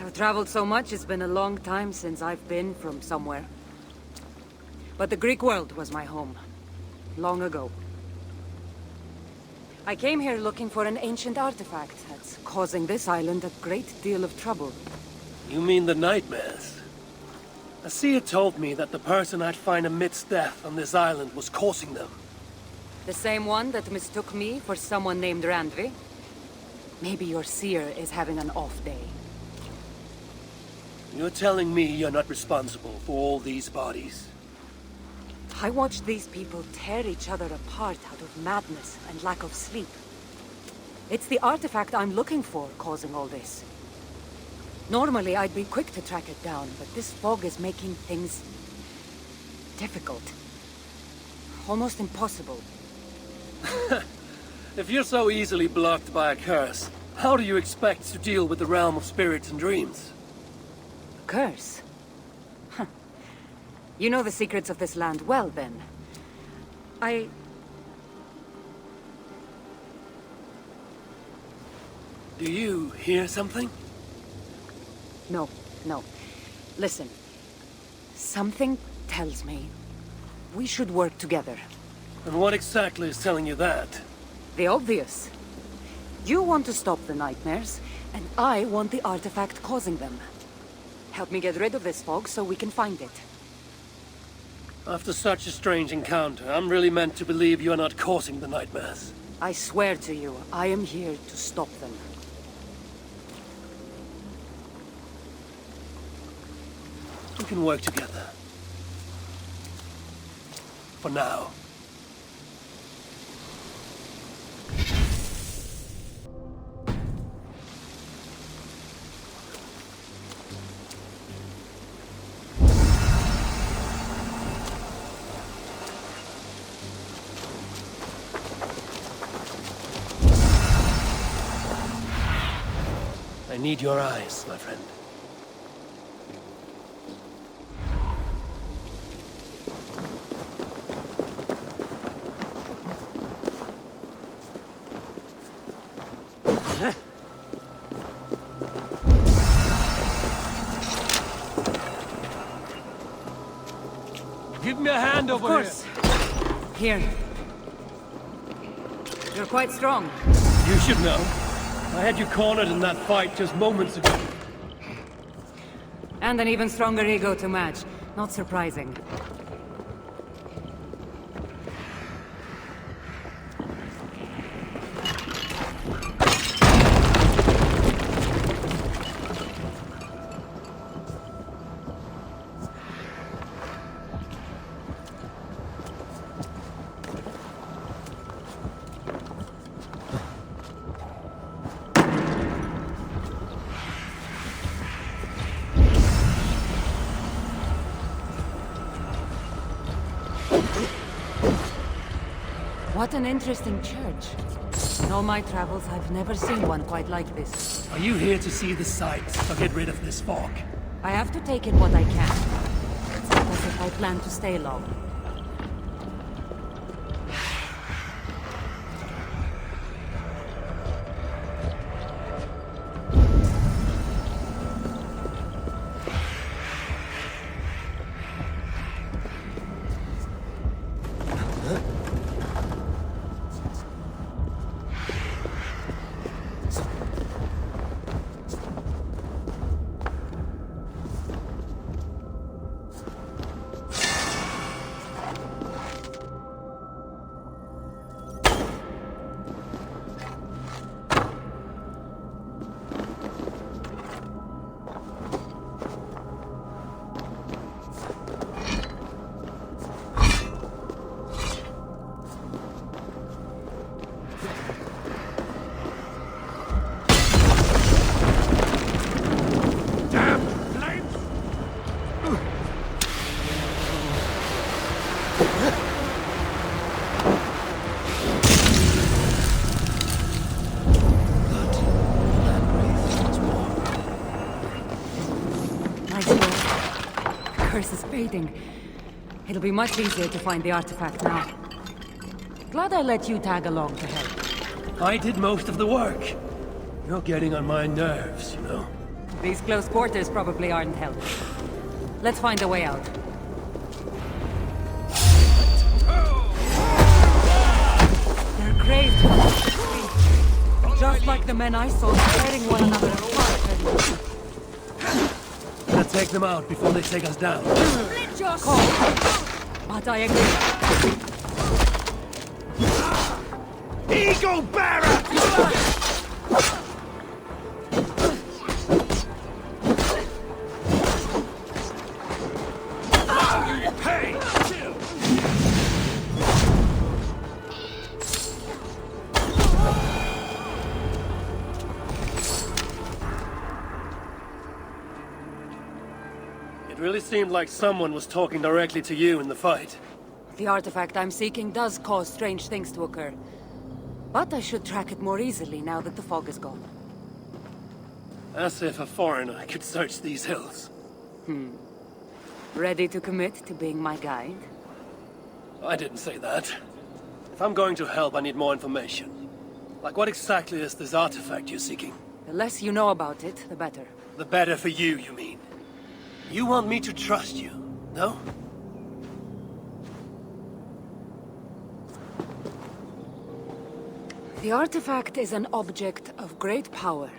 S16: I've traveled so much, it's been a long time since I've been from somewhere. But the Greek world was my home. Long ago. I came here looking for an ancient artifact that's causing this island a great deal of trouble.
S2: You mean the nightmares? A seer told me that the person I'd find amidst death on this island was causing them.
S16: The same one that mistook me for someone named Randvi? Maybe your seer is having an off day.
S2: You're telling me you're not responsible for all these bodies?
S16: I watched these people tear each other apart out of madness and lack of sleep. It's the artifact I'm looking for causing all this. Normally, I'd be quick to track it down, but this fog is making things... difficult. Almost impossible.
S2: If you're so easily blocked by a curse, how do you expect to deal with the realm of spirits and dreams?
S16: Curse? Huh. You know the secrets of this land well, then.
S2: Do you hear something?
S16: No. Listen. Something tells me we should work together.
S2: And what exactly is telling you that?
S16: The obvious. You want to stop the nightmares, and I want the artifact causing them. Help me get rid of this fog so we can find it.
S2: After such a strange encounter, I'm really meant to believe you are not causing the nightmares.
S16: I swear to you, I am here to stop them.
S2: We can work together. for now. I need your eyes, my friend.
S6: Give me a hand over here.
S16: Of course. Here. You're quite strong.
S2: You should know. I had you cornered in that fight just moments ago.
S16: And an even stronger ego to match. Not surprising. What an interesting church. In all my travels, I've never seen one quite like this.
S2: Are you here to see the sights, or get rid of this fog?
S16: I have to take in what I can. It's not as if I plan to stay long. It'll be much easier to find the artifact now. Glad I let you tag along to help.
S2: I did most of the work. You're getting on my nerves, you know.
S16: These close quarters probably aren't helping. Let's find a way out. They're crazed. Just like the men I saw tearing one another apart.
S2: Gotta take them out before they take us down.
S16: Your call. But I agree.
S6: Eagle Bearer! Hey!
S2: It really seemed like someone was talking directly to you in the fight.
S16: The artifact I'm seeking does cause strange things to occur. But I should track it more easily now that the fog is gone.
S2: As if a foreigner could search these hills.
S16: Ready to commit to being my guide?
S2: I didn't say that. If I'm going to help, I need more information. Like, what exactly is this artifact you're seeking?
S16: The less you know about it, the better.
S2: The better for you, you mean? You want me to trust you, no?
S16: The artifact is an object of great power,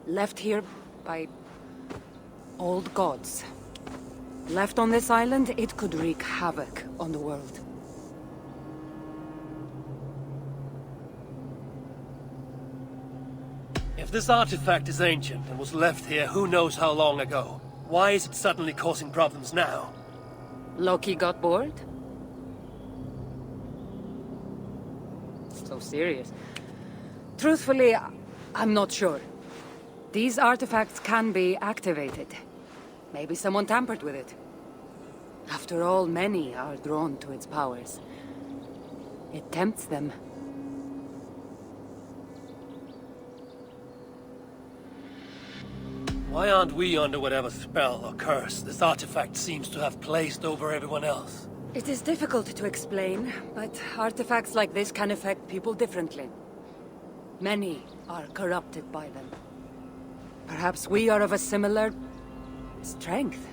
S16: left here by old gods. Left on this island, it could wreak havoc on the world.
S2: If this artifact is ancient and was left here who knows how long ago, why is it suddenly causing problems now?
S16: Loki got bored? So serious. Truthfully, I'm not sure. These artifacts can be activated. Maybe someone tampered with it. After all, many are drawn to its powers. It tempts them.
S2: Why aren't we under whatever spell or curse this artifact seems to have placed over everyone else?
S16: It is difficult to explain, but artifacts like this can affect people differently. Many are corrupted by them. Perhaps we are of a similar strength.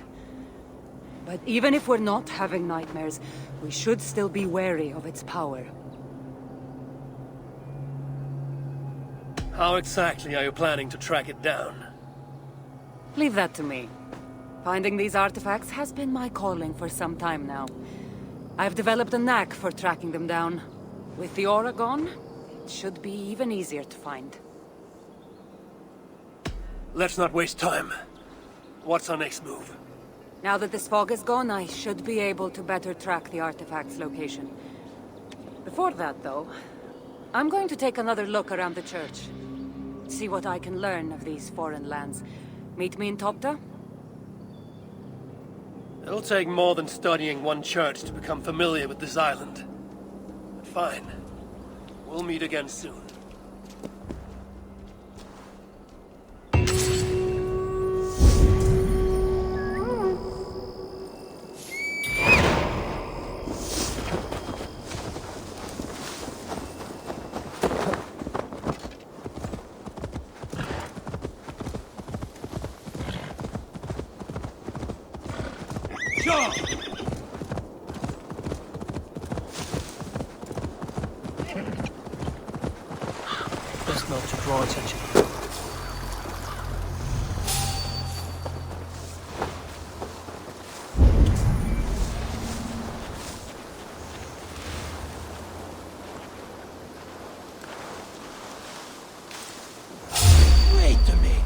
S16: But even if we're not having nightmares, we should still be wary of its power.
S2: How exactly are you planning to track it down?
S16: Leave that to me. Finding these artifacts has been my calling for some time now. I've developed a knack for tracking them down. With the aura gone, it should be even easier to find.
S2: Let's not waste time. What's our next move?
S16: Now that this fog is gone, I should be able to better track the artifact's location. Before that, though, I'm going to take another look around the church. See what I can learn of these foreign lands. Meet me in Topta?
S2: It'll take more than studying one church to become familiar with this island. But fine. We'll meet again soon. Best not to draw attention.
S9: Wait a minute.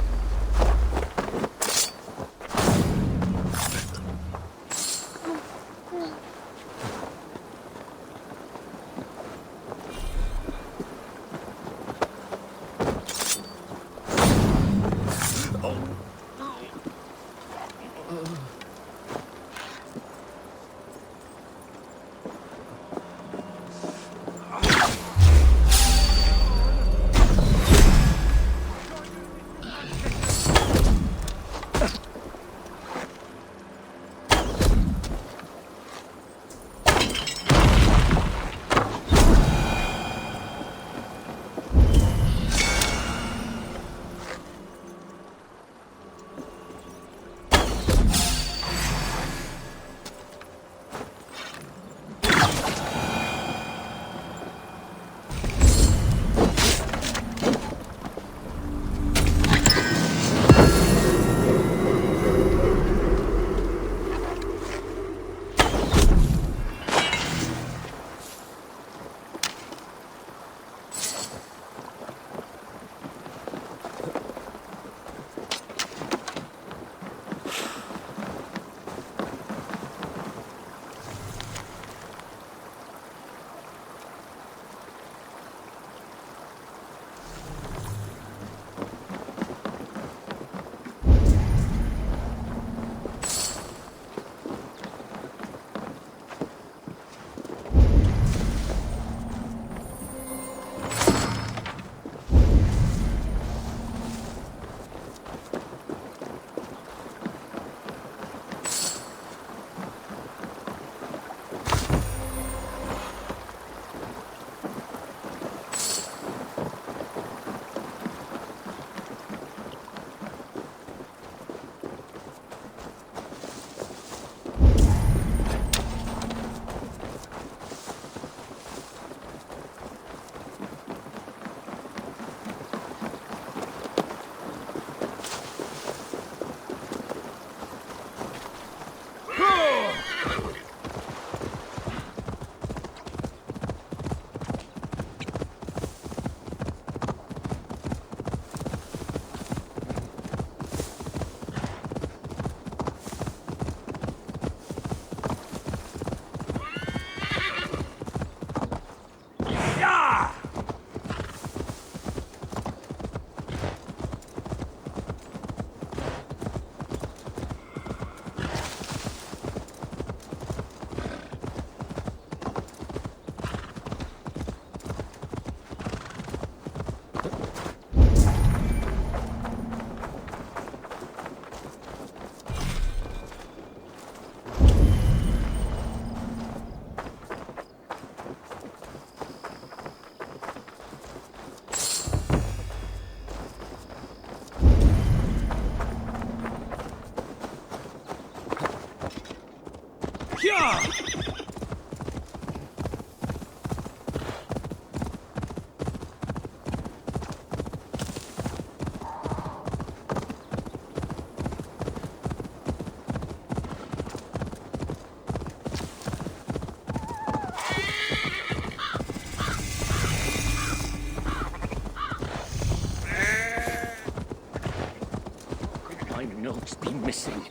S6: goats be missing.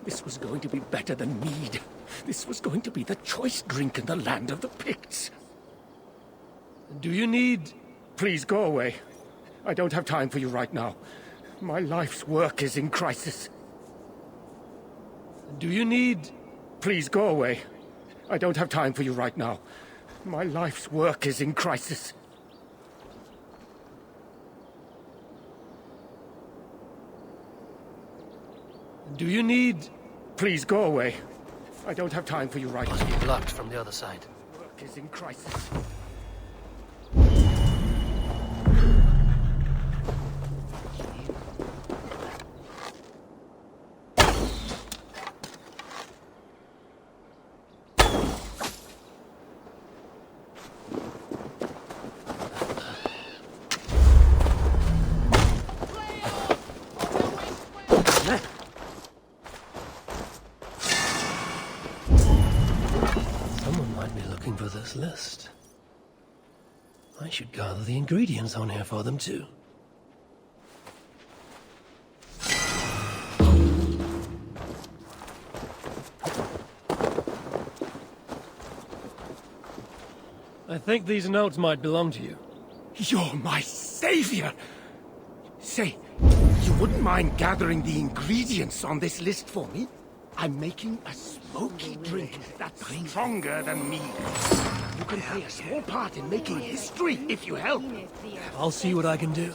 S6: This was going to be better than mead. This was going to be the choice drink in the land of the Picts. Do you need... Please go away. I don't have time for you right now. My life's work is in crisis. Do you need... Please go away. I don't have time for you right now. My life's work is in crisis. Do you need... Please go away. I don't have time for you right now.
S2: Must be blocked from the other side.
S6: Work is in crisis.
S2: List. I should gather the ingredients on here for them too.
S6: I think these notes might belong to you. You're my savior! Say, you wouldn't mind gathering the ingredients on this list for me? I'm making a smoky drink that's stronger than me. You can play a small part in making history if you help.
S2: I'll see what I can do.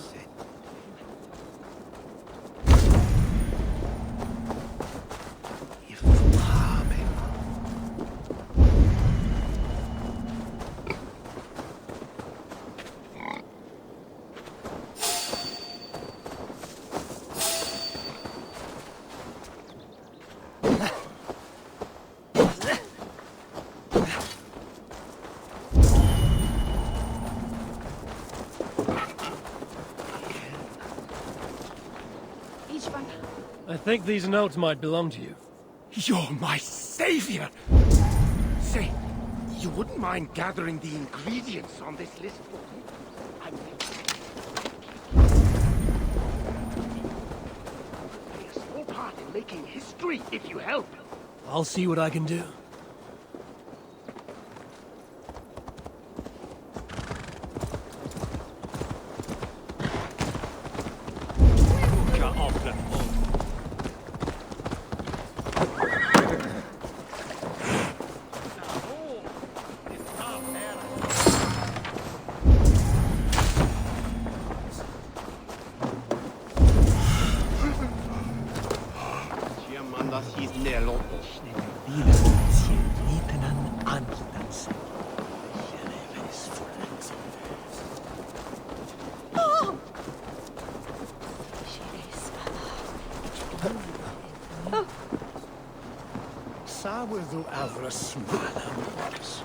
S6: I think these notes might belong to you. You're my savior! Say, you wouldn't mind gathering the ingredients on this list for me? I'm play a small part in making history if you help.
S2: I'll see what I can do.
S6: Sábado abra semana mais.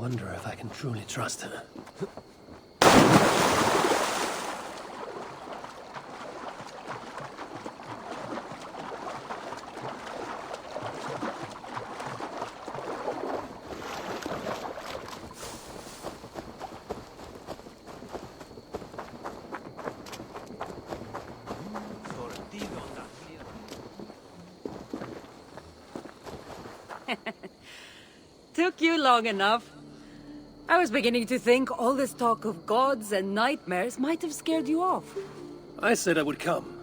S2: wonder if I can truly trust her.
S16: Took you long enough. I was beginning to think all this talk of gods and nightmares might have scared you off.
S2: I said I would come.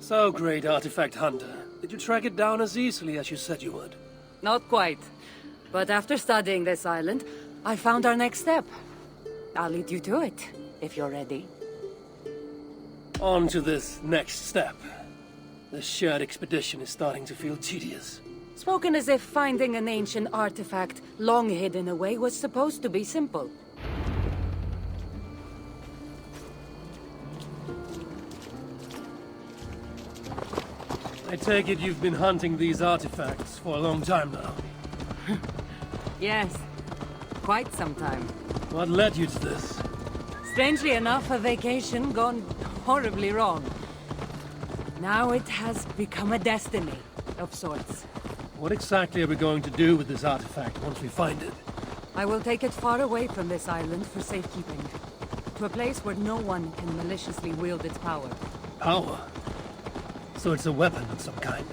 S2: So, great artifact hunter, did you track it down as easily as you said you would?
S16: Not quite. But after studying this island, I found our next step. I'll lead you to it, if you're ready.
S2: On to this next step. The shared expedition is starting to feel tedious.
S16: Spoken as if finding an ancient artifact long hidden away was supposed to be simple.
S2: I take it you've been hunting these artifacts for a long time now.
S16: Yes, quite some time.
S2: What led you to this?
S16: Strangely enough, a vacation gone horribly wrong. Now it has become a destiny, of sorts.
S2: What exactly are we going to do with this artifact once we find it?
S16: I will take it far away from this island for safekeeping. To a place where no one can maliciously wield its power.
S2: Power? So it's a weapon of some kind?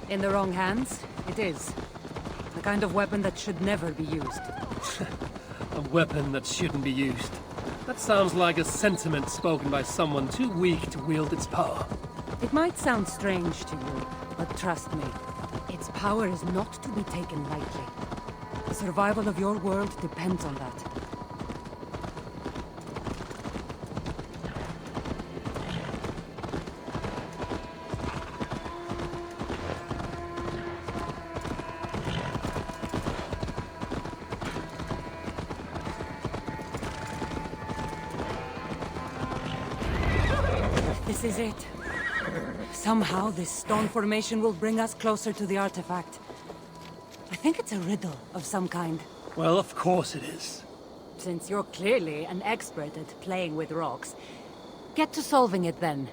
S16: In the wrong hands, it is. The kind of weapon that should never be used.
S2: A weapon that shouldn't be used. That sounds like a sentiment spoken by someone too weak to wield its power.
S16: It might sound strange to you, but trust me, its power is not to be taken lightly. The survival of your world depends on that. This is it. Somehow, this stone formation will bring us closer to the artifact. I think it's a riddle of some kind.
S2: Well, of course it is.
S16: Since you're clearly an expert at playing with rocks, get to solving it then.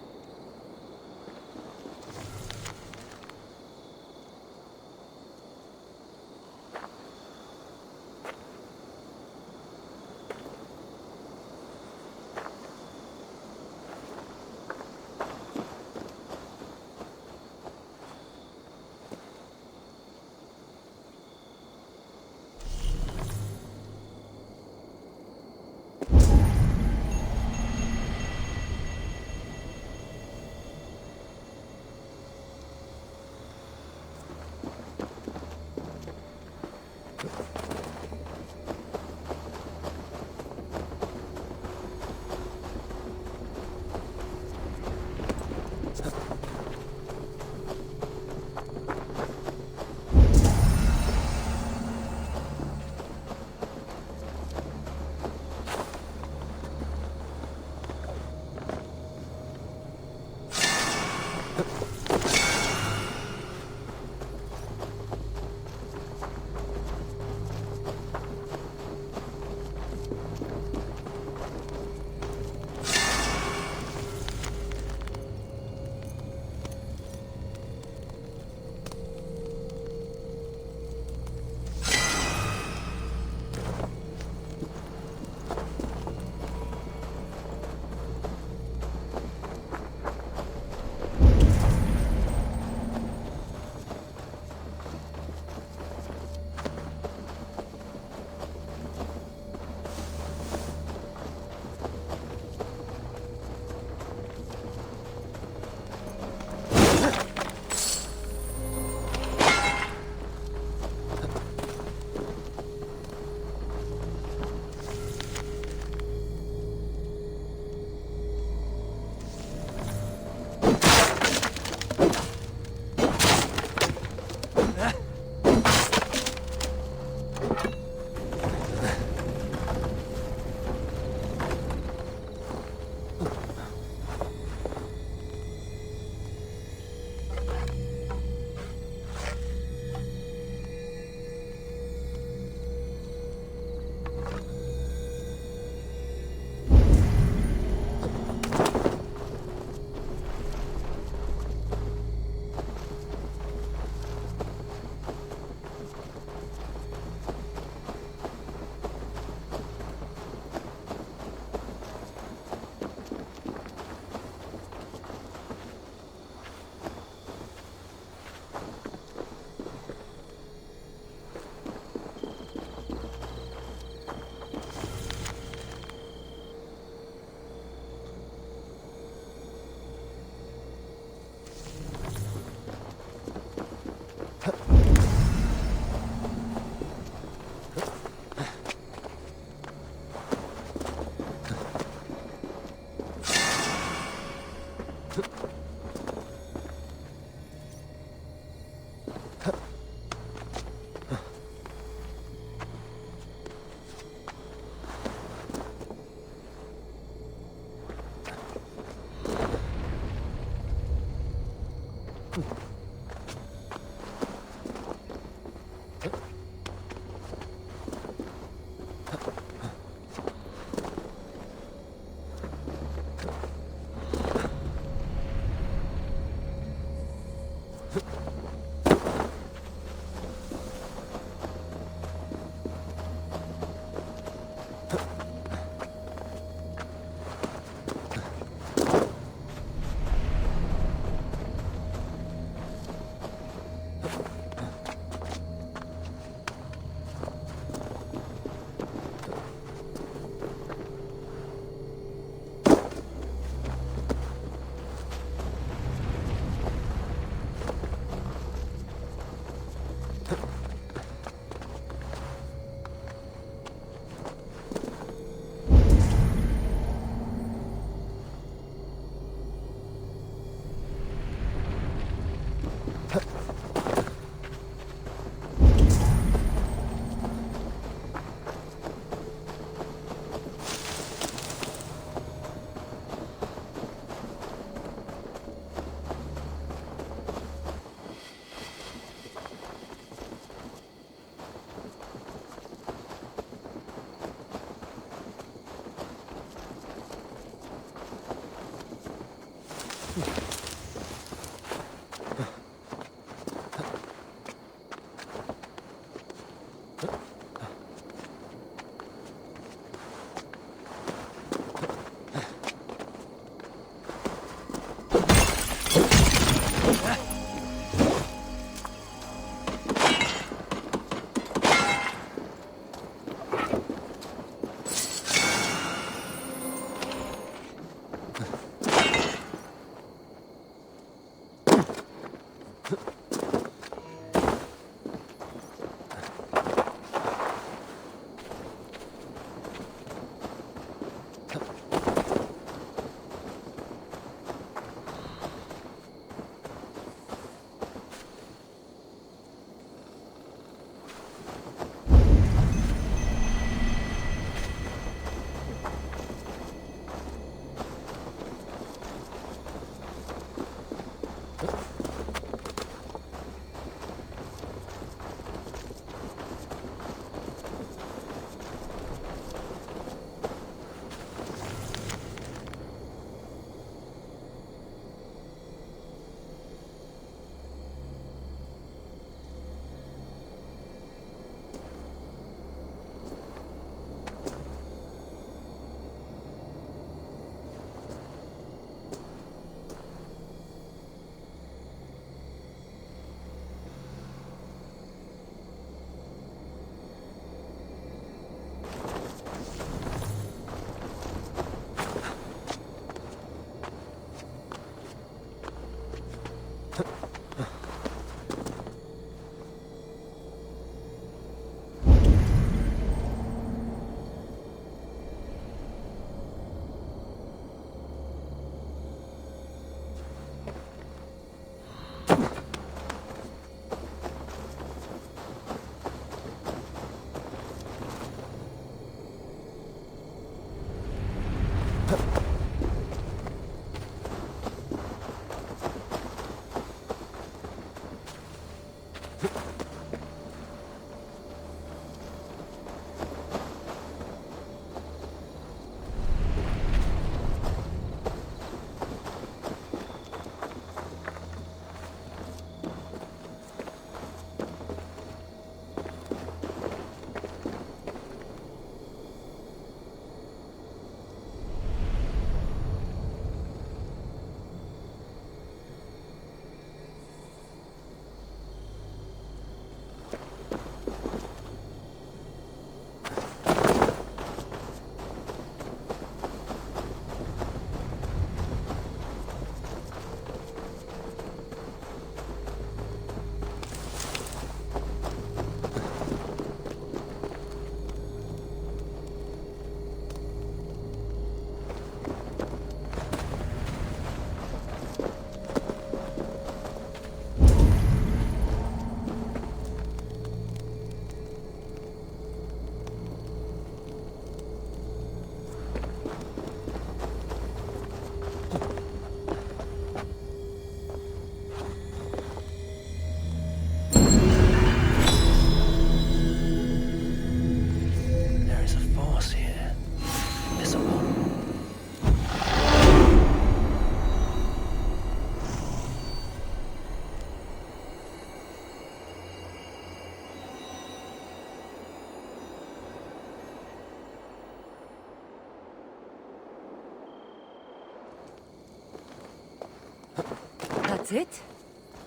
S16: That's it?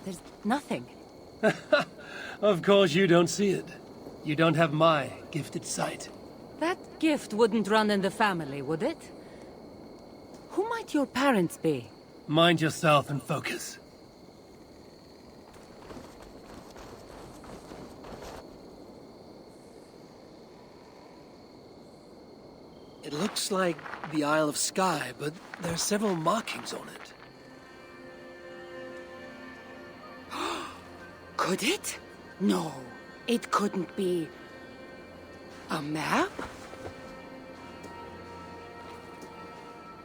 S16: There's nothing.
S2: Of course you don't see it. You don't have my gifted sight.
S16: That gift wouldn't run in the family, would it? Who might your parents be?
S2: Mind yourself and focus. It looks like the Isle of Skye, but there are several markings on it.
S16: Could it? No, it couldn't be. A map?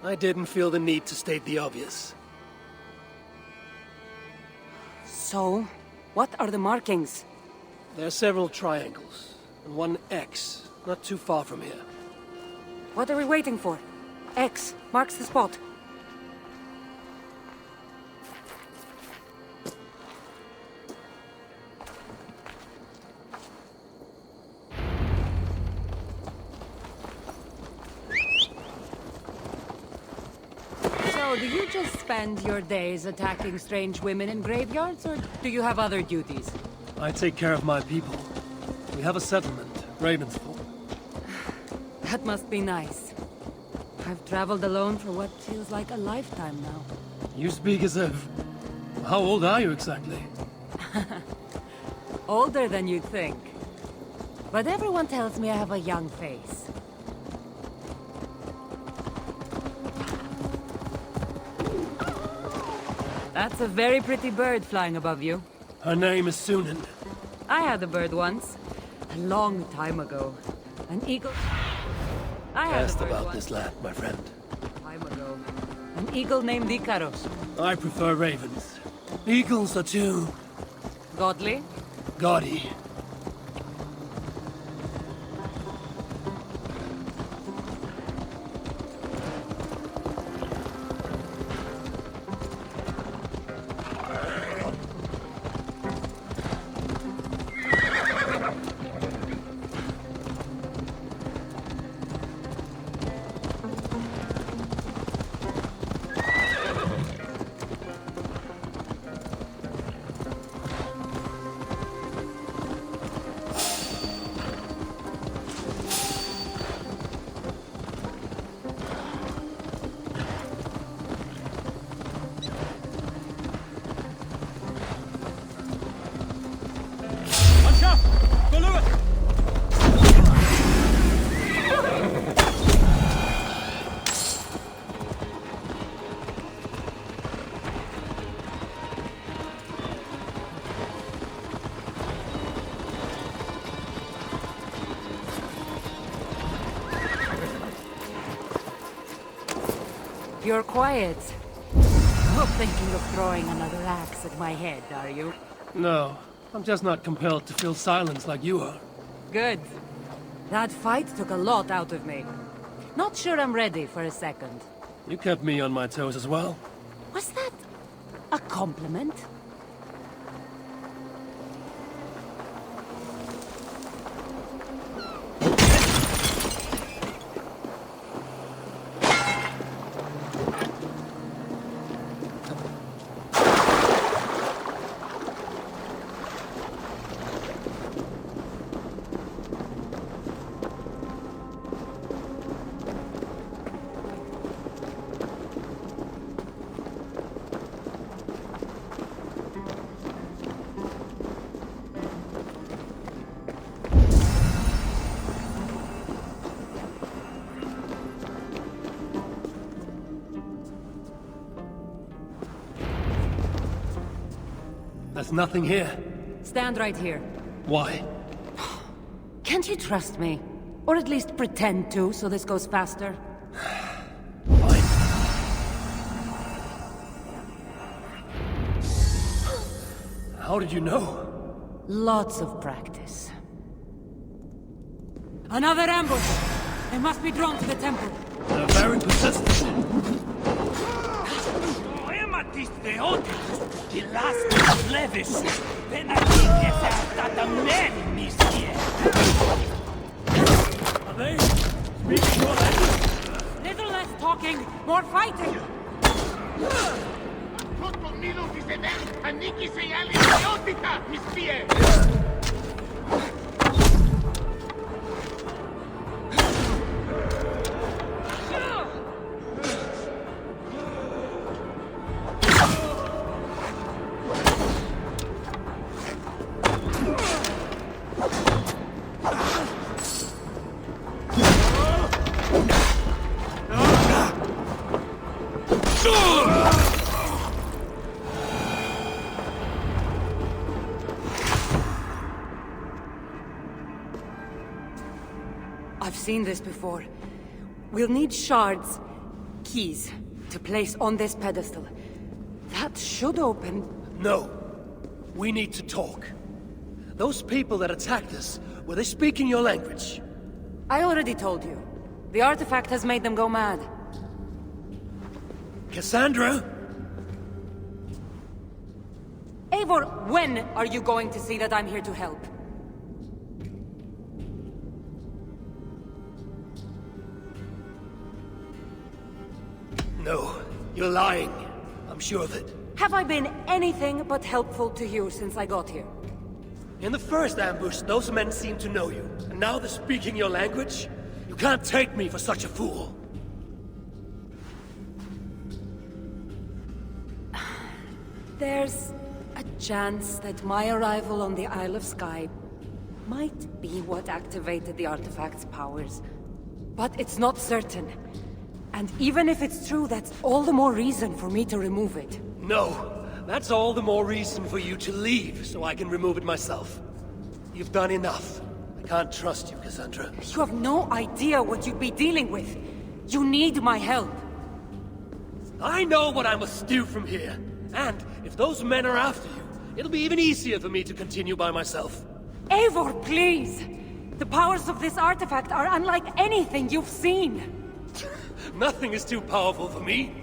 S2: I didn't feel the need to state the obvious.
S16: So, what are the markings?
S2: There are several triangles, and one X, not too far from here.
S16: What are we waiting for? X marks the spot. So, do you just spend your days attacking strange women in graveyards, or do you have other duties?
S2: I take care of my people. We have a settlement, Ravensfall.
S16: That must be nice. I've traveled alone for what feels like a lifetime now.
S2: You speak as if... How old are you exactly?
S16: Older than you'd think. But everyone tells me I have a young face. That's a very pretty bird flying above you.
S2: Her name is Sunan.
S16: I had a bird once. A long time ago. An eagle...
S2: Asked about this land, my friend.
S16: Time ago. An eagle named Icaros.
S2: I prefer ravens. Eagles are too...
S16: Godly?
S2: gaudy.
S16: You're quiet. Not thinking of throwing another axe at my head, are you?
S2: No, I'm just not compelled to feel silence like you are.
S16: Good. That fight took a lot out of me. Not sure I'm ready for a second.
S2: You kept me on my toes as well.
S16: Was that a compliment?
S2: There's nothing here.
S16: Stand right here.
S2: Why?
S16: Can't you trust me? Or at least pretend to, so this goes faster?
S2: Fine. How did you know?
S16: Lots of practice. Another ambush! They must be drawn to the temple.
S2: They're very persistent.
S9: The last levis, Benedictus at the men, monsieur.
S2: Are they speaking your language?
S16: Little less talking, more fighting! I've seen this before. We'll need shards, keys, to place on this pedestal. That should open...
S6: No. We need to talk. Those people that attacked us, were they speaking your language?
S16: I already told you. The artifact has made them go mad.
S6: Cassandra?
S16: Eivor, when are you going to see that I'm here to help?
S6: No, you're lying. I'm sure of it.
S16: Have I been anything but helpful to you since I got here?
S6: In the first ambush, those men seemed to know you. And now they're speaking your language? You can't take me for such a fool.
S16: There's a chance that my arrival on the Isle of Skye might be what activated the artifact's powers. But it's not certain. And even if it's true, that's all the more reason for me to remove it.
S6: No, that's all the more reason for you to leave, so I can remove it myself. You've done enough. I can't trust you, Cassandra.
S16: You have no idea what you'd be dealing with. You need my help.
S6: I know what I must do from here. And if those men are after you, it'll be even easier for me to continue by myself.
S16: Eivor, please! The powers of this artifact are unlike anything you've seen.
S6: Nothing is too powerful for me.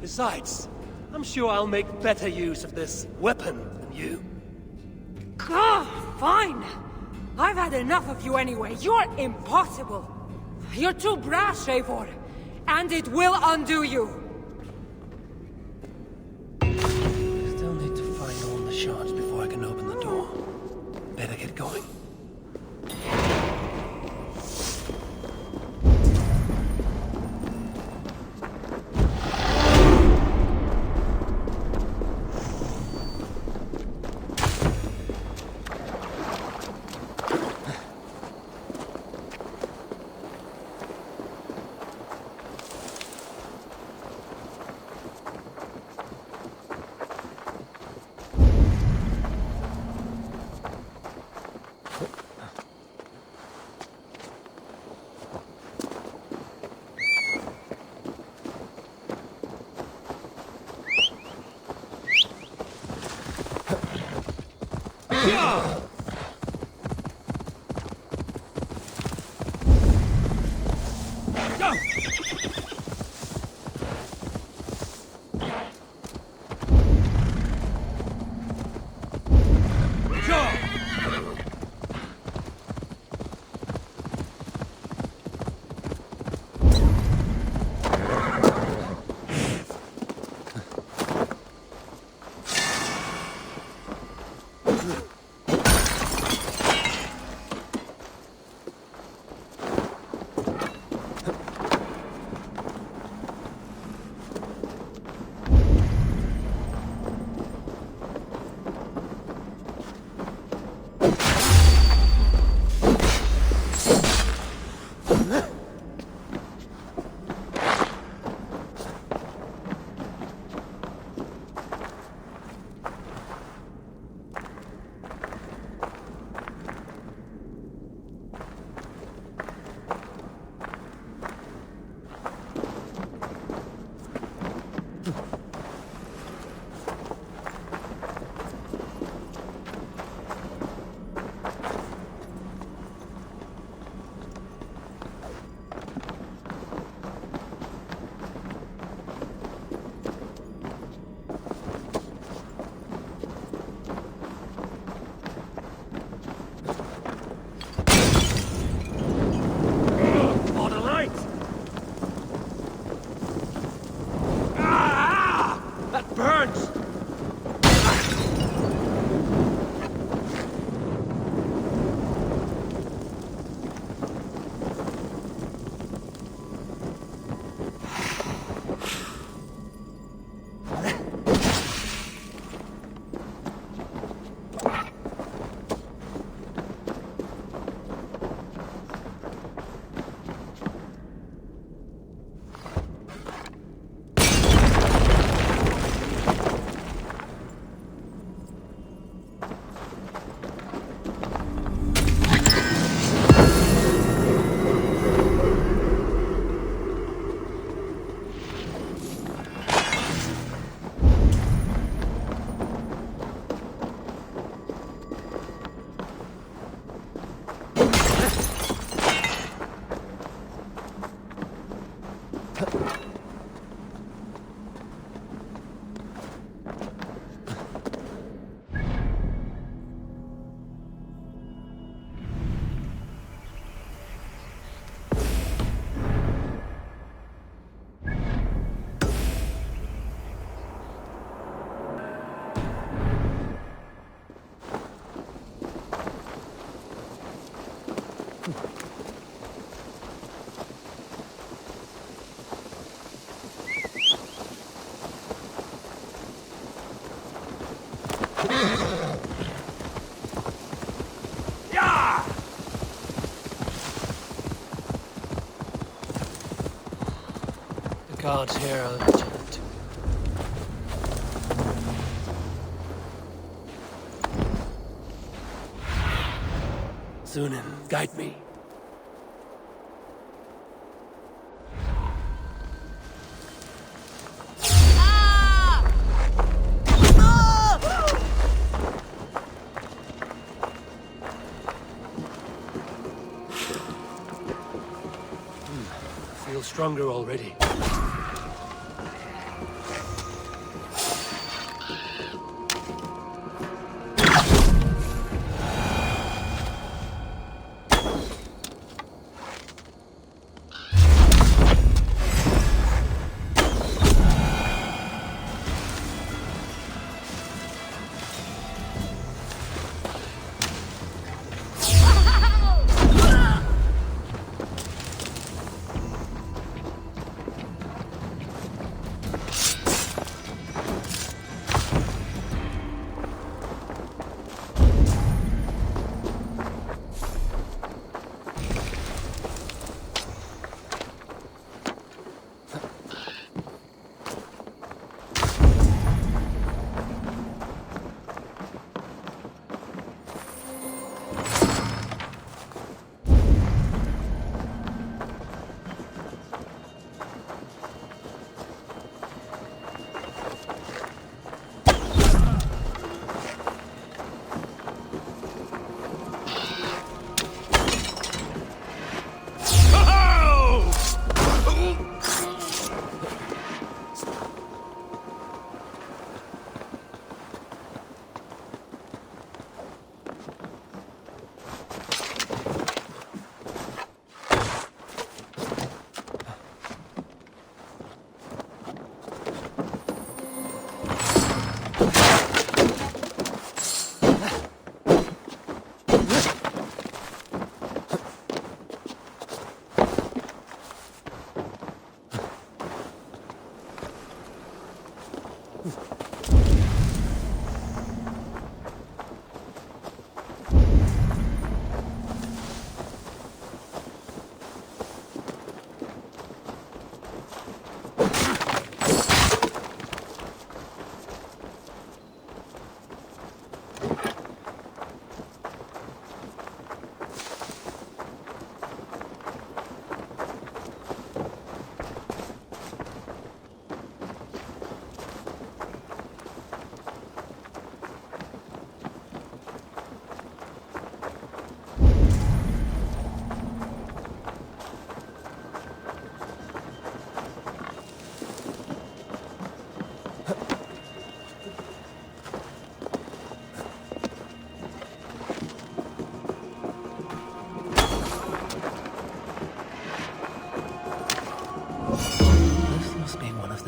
S6: Besides, I'm sure I'll make better use of this weapon than you.
S16: Fine! I've had enough of you anyway. You're impossible. You're too brash, Eivor. And it will undo you.
S2: Still need to find all the shards before I can open the door. Better get going. The guards here are vigilant. Zunin, guide me. I feel stronger already.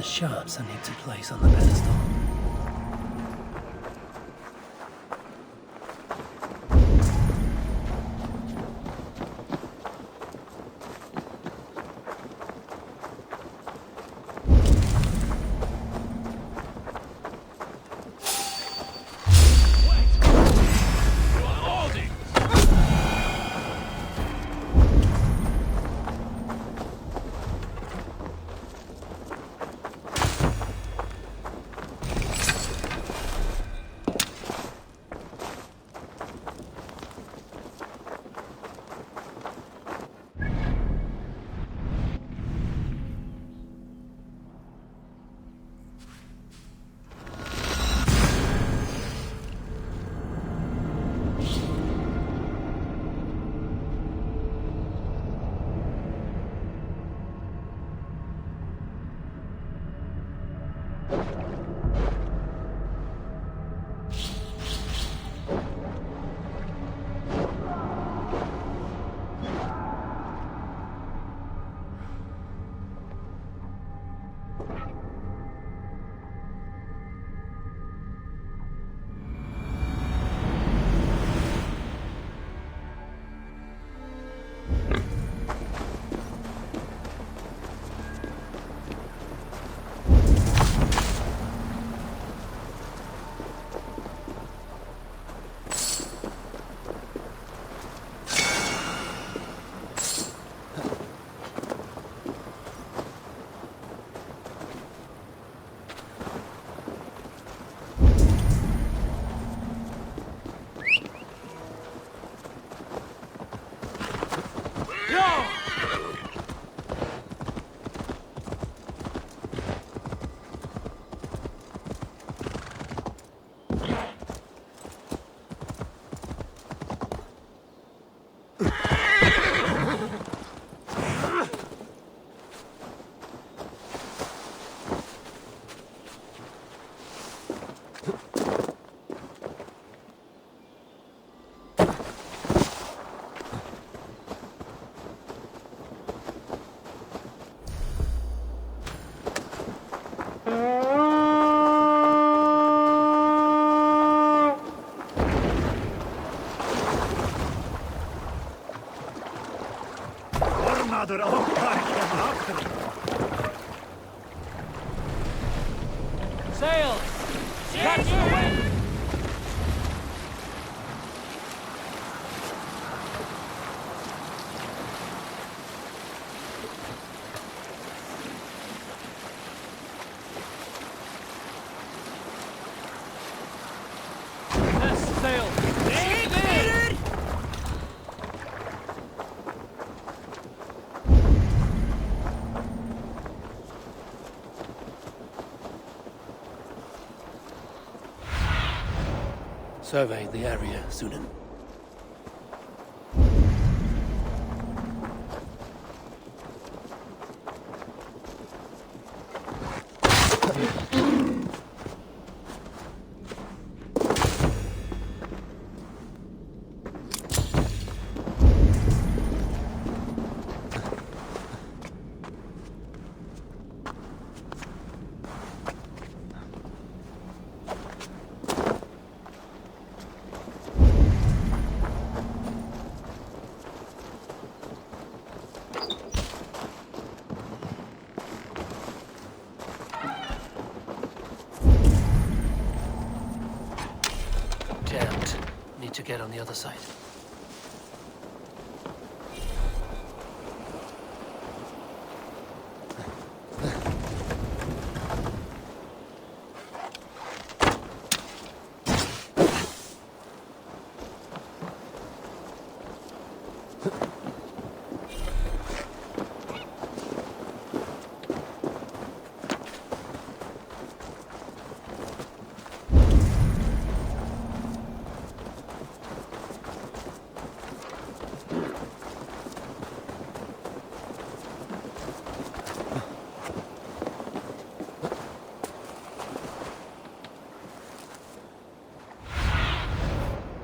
S2: Shards I need to place on the pedestal.
S9: Sail! Catch the wind! Yes, sail! Clear!
S2: Survey the area, Sunan. Jammed. Need to get on the other side.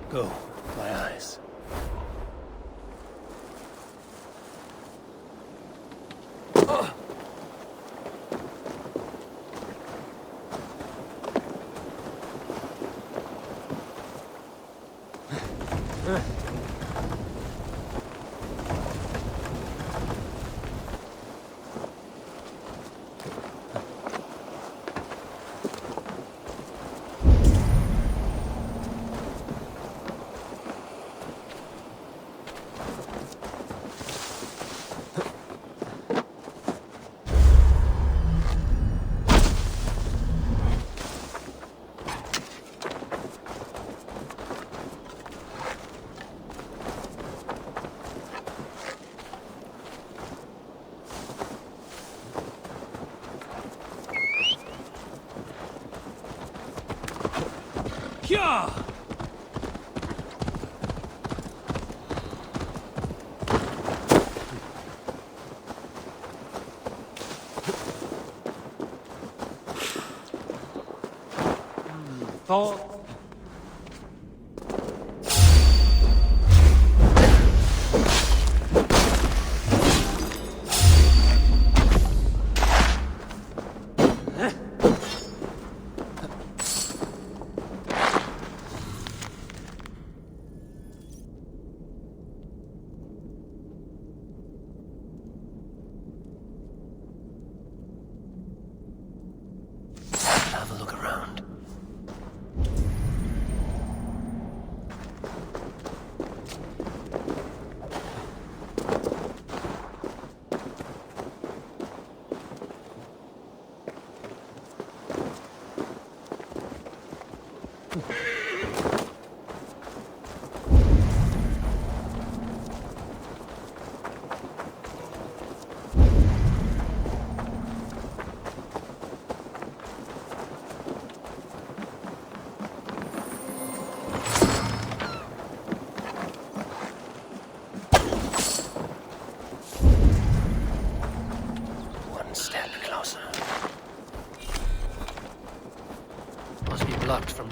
S2: Go, my eyes.
S9: Yeah! Thought.
S2: Have a look around.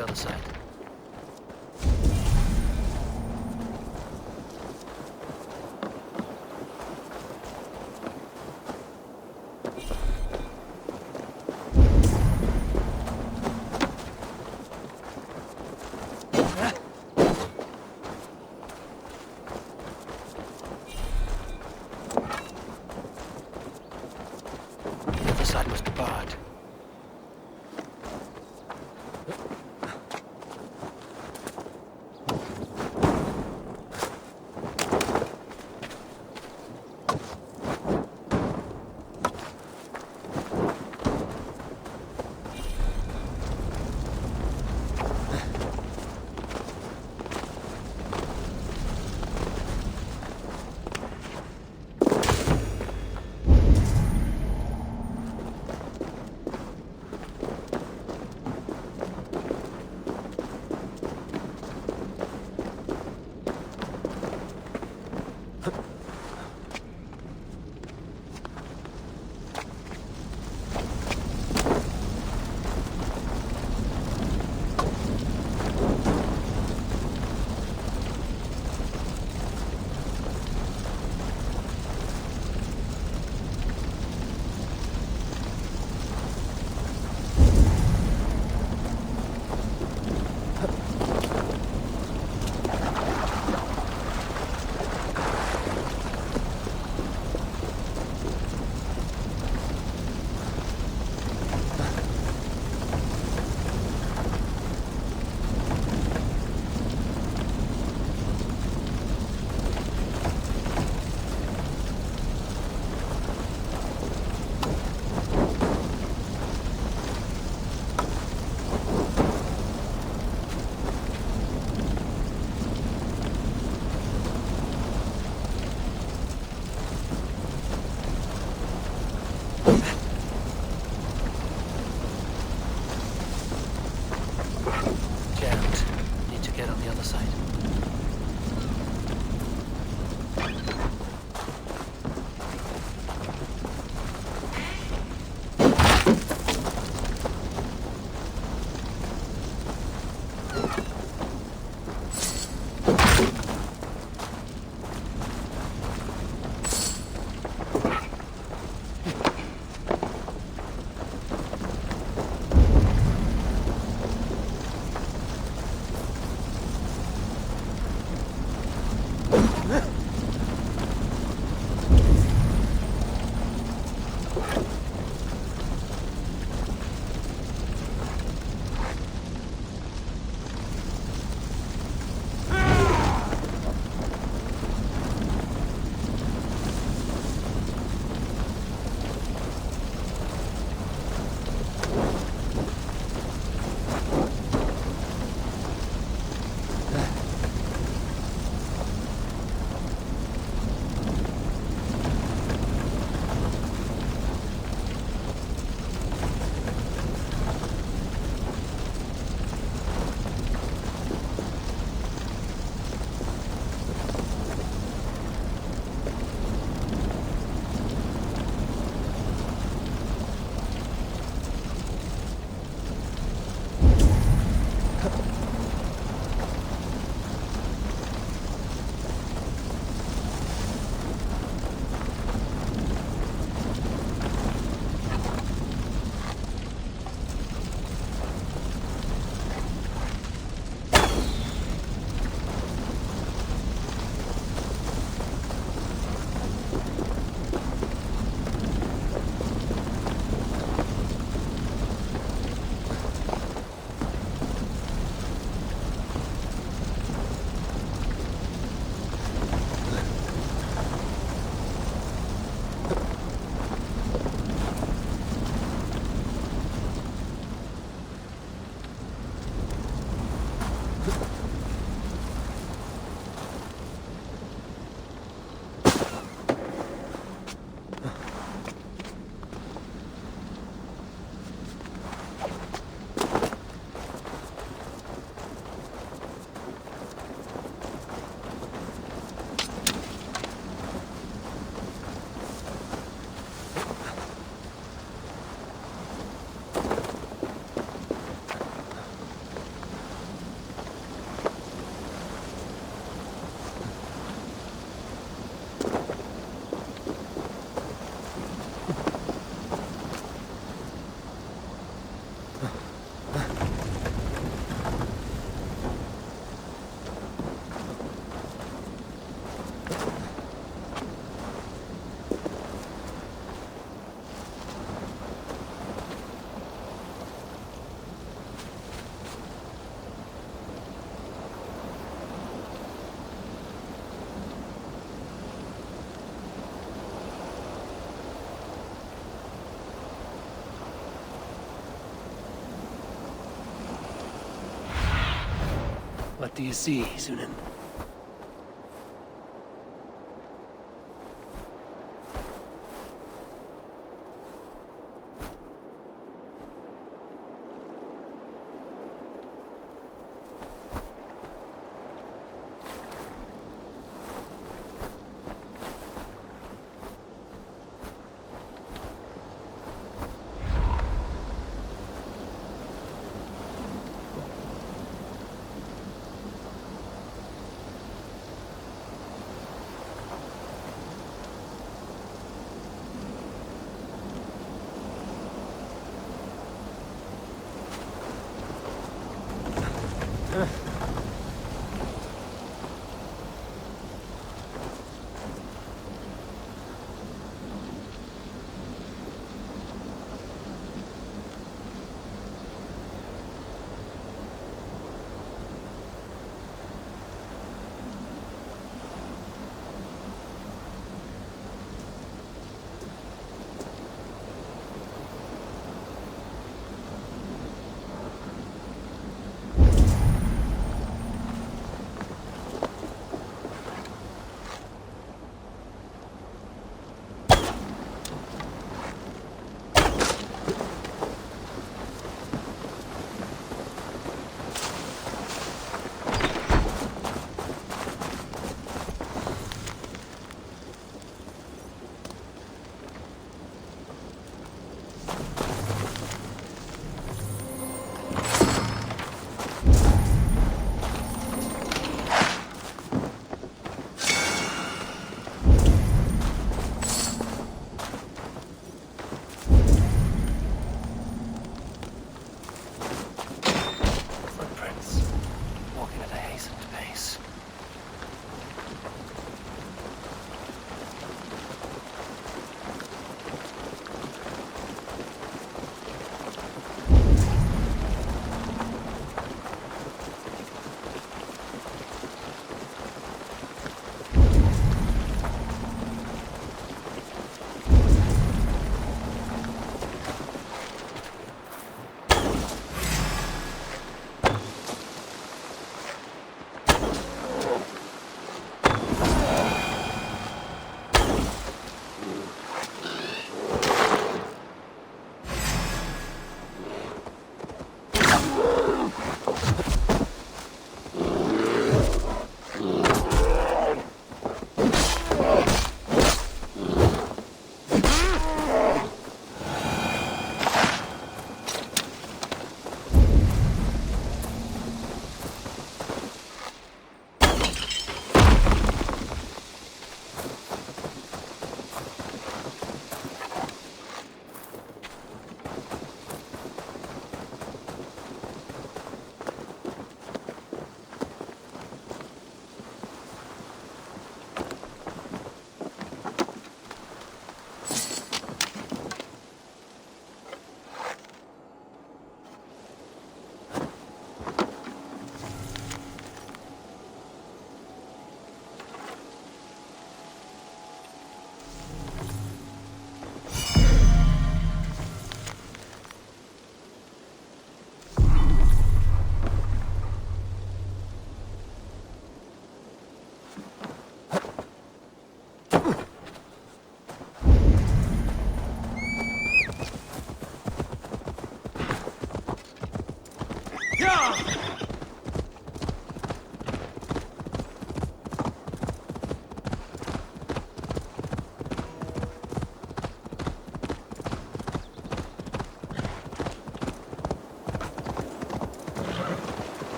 S2: the other side. The other side must be barred. do you see, Sunan?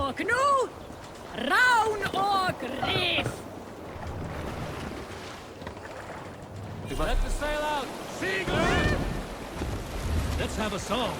S9: Och nu, Raun och Reef!
S17: Let the sail out! Segler! Let's have a song.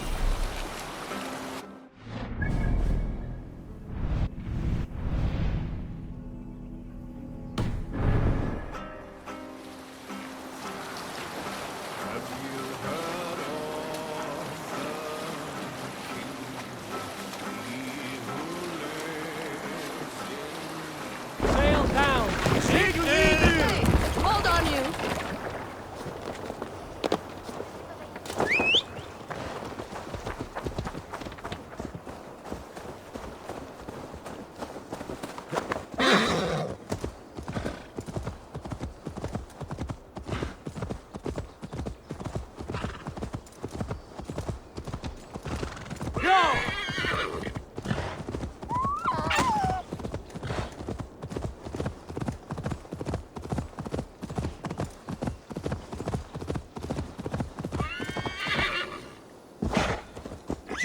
S9: Sail down! Hold on, you!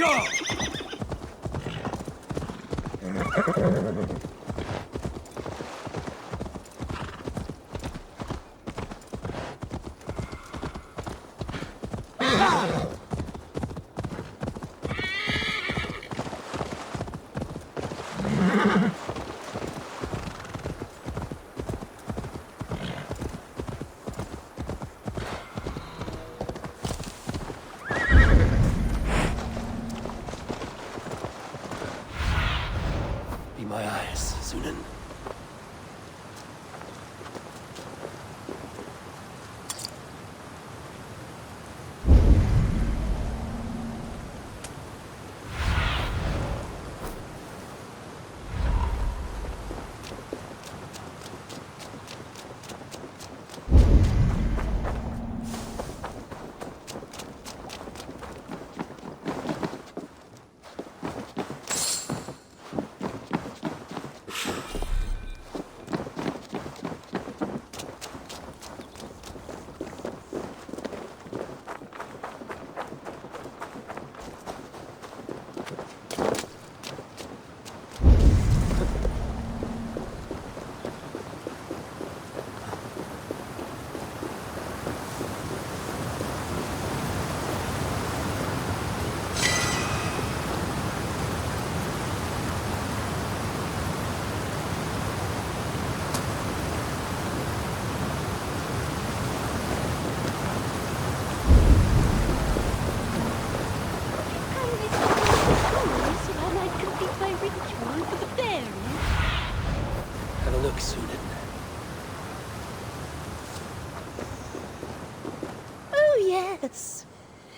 S6: Go!
S2: Be my eyes, Sunan. Have a look, Sunan.
S15: Oh, yes.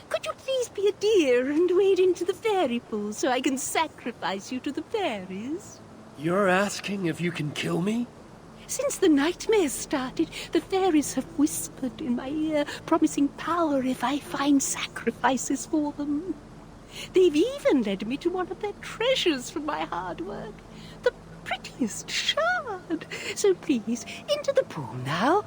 S15: Could you please be a dear and wade into the fairy pool so I can sacrifice you to the fairies?
S2: You're asking if you can kill me?
S15: Since the nightmares started, the fairies have whispered in my ear, promising power if I find sacrifices for them. They've even led me to one of their treasures from my hard work. The prettiest shard. So please, into the pool now.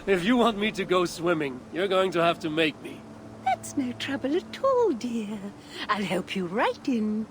S2: If you want me to go swimming, you're going to have to make me.
S15: That's no trouble at all, dear. I'll help you right in.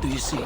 S6: Do you see?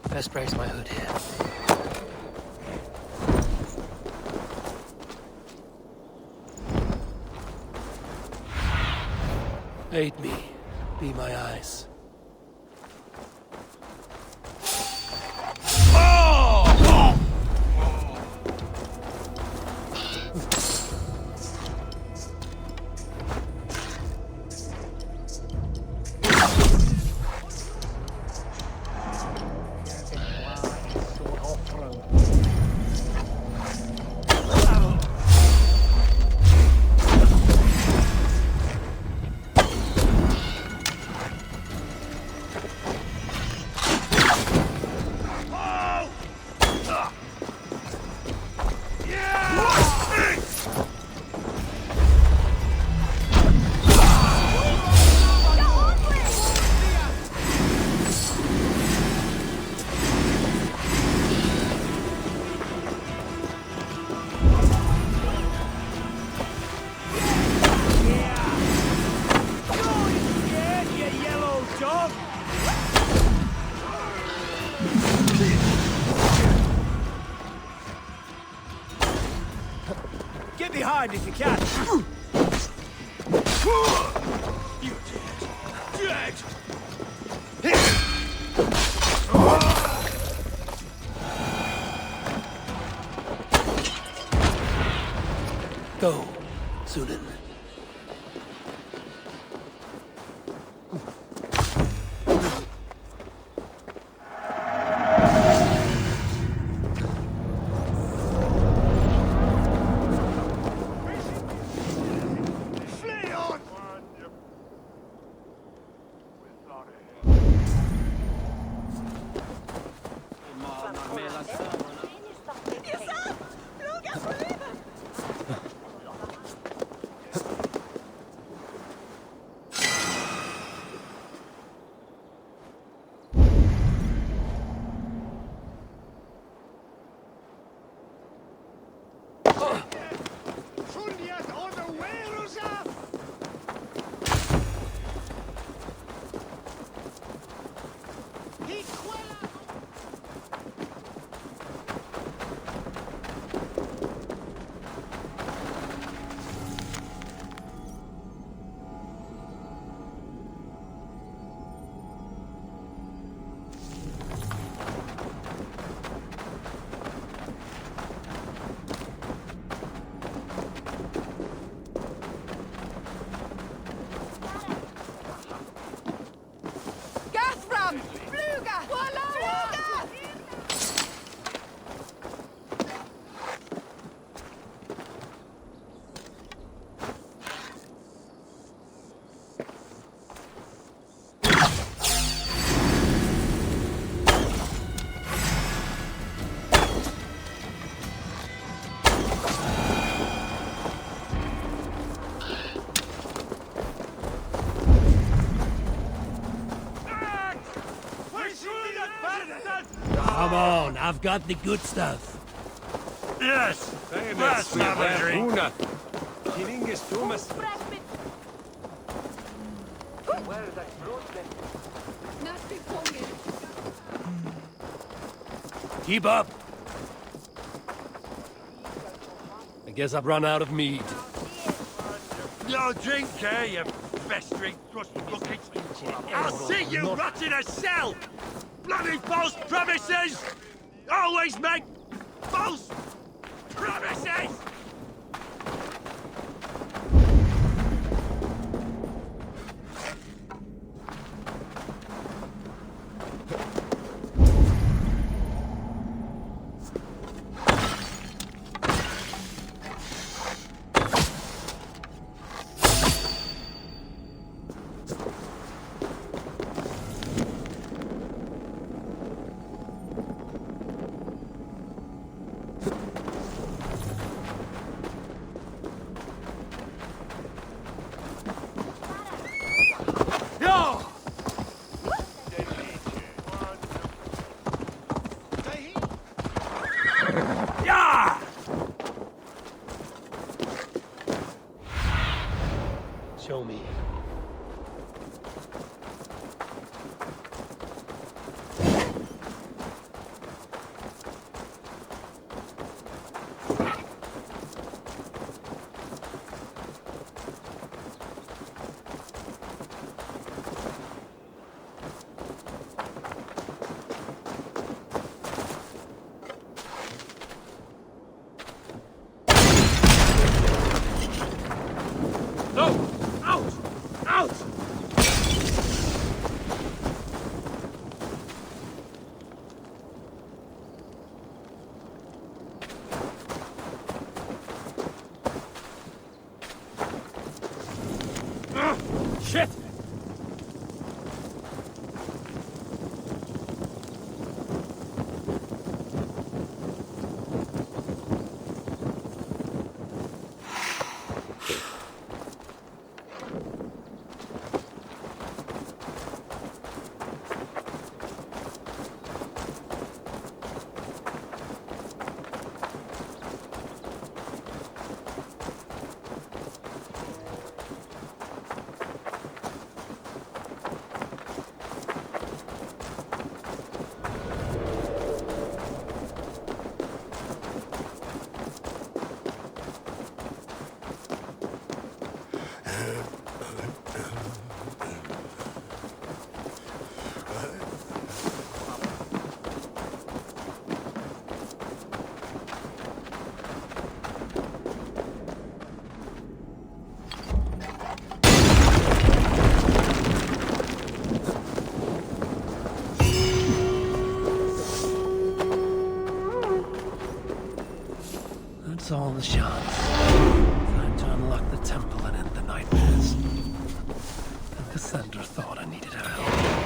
S2: Best brace my hood here. Aid me. Be my eyes.
S9: Get behind if you can. You dead.
S2: Go, Sunan.
S9: I've got the good stuff. Yes!
S6: Let's
S9: Let's have a drink. Keep up.
S6: I guess I've run out of meat.
S9: No drink, eh, you festering thrust bucket. I'll see you rot in a cell! Bloody false promises! Always make false promises!
S2: Show me.
S9: Shit!
S2: That's all the shots. Time to unlock the temple and end the nightmares. And Cassandra thought I needed her help.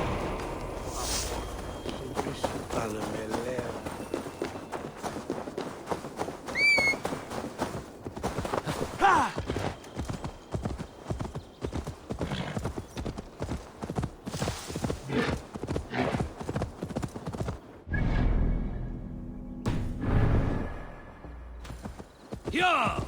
S9: Yeah!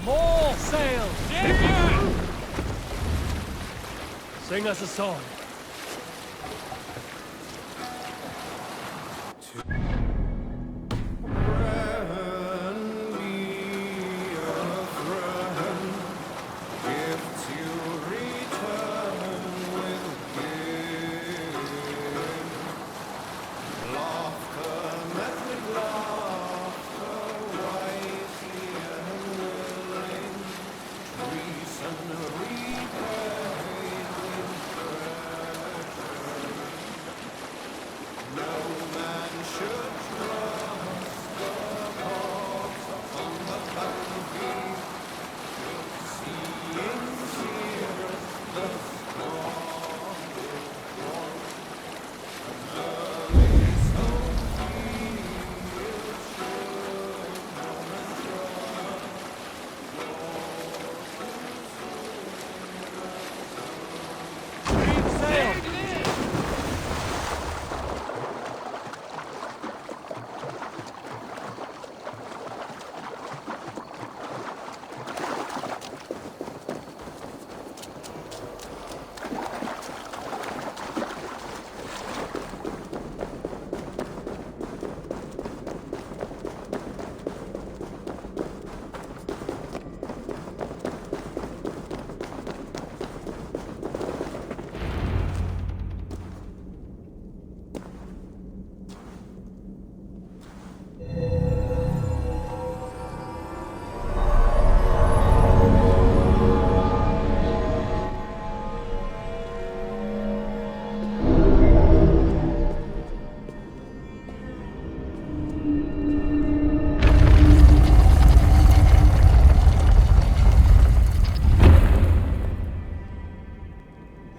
S17: More sail! Sing us a song.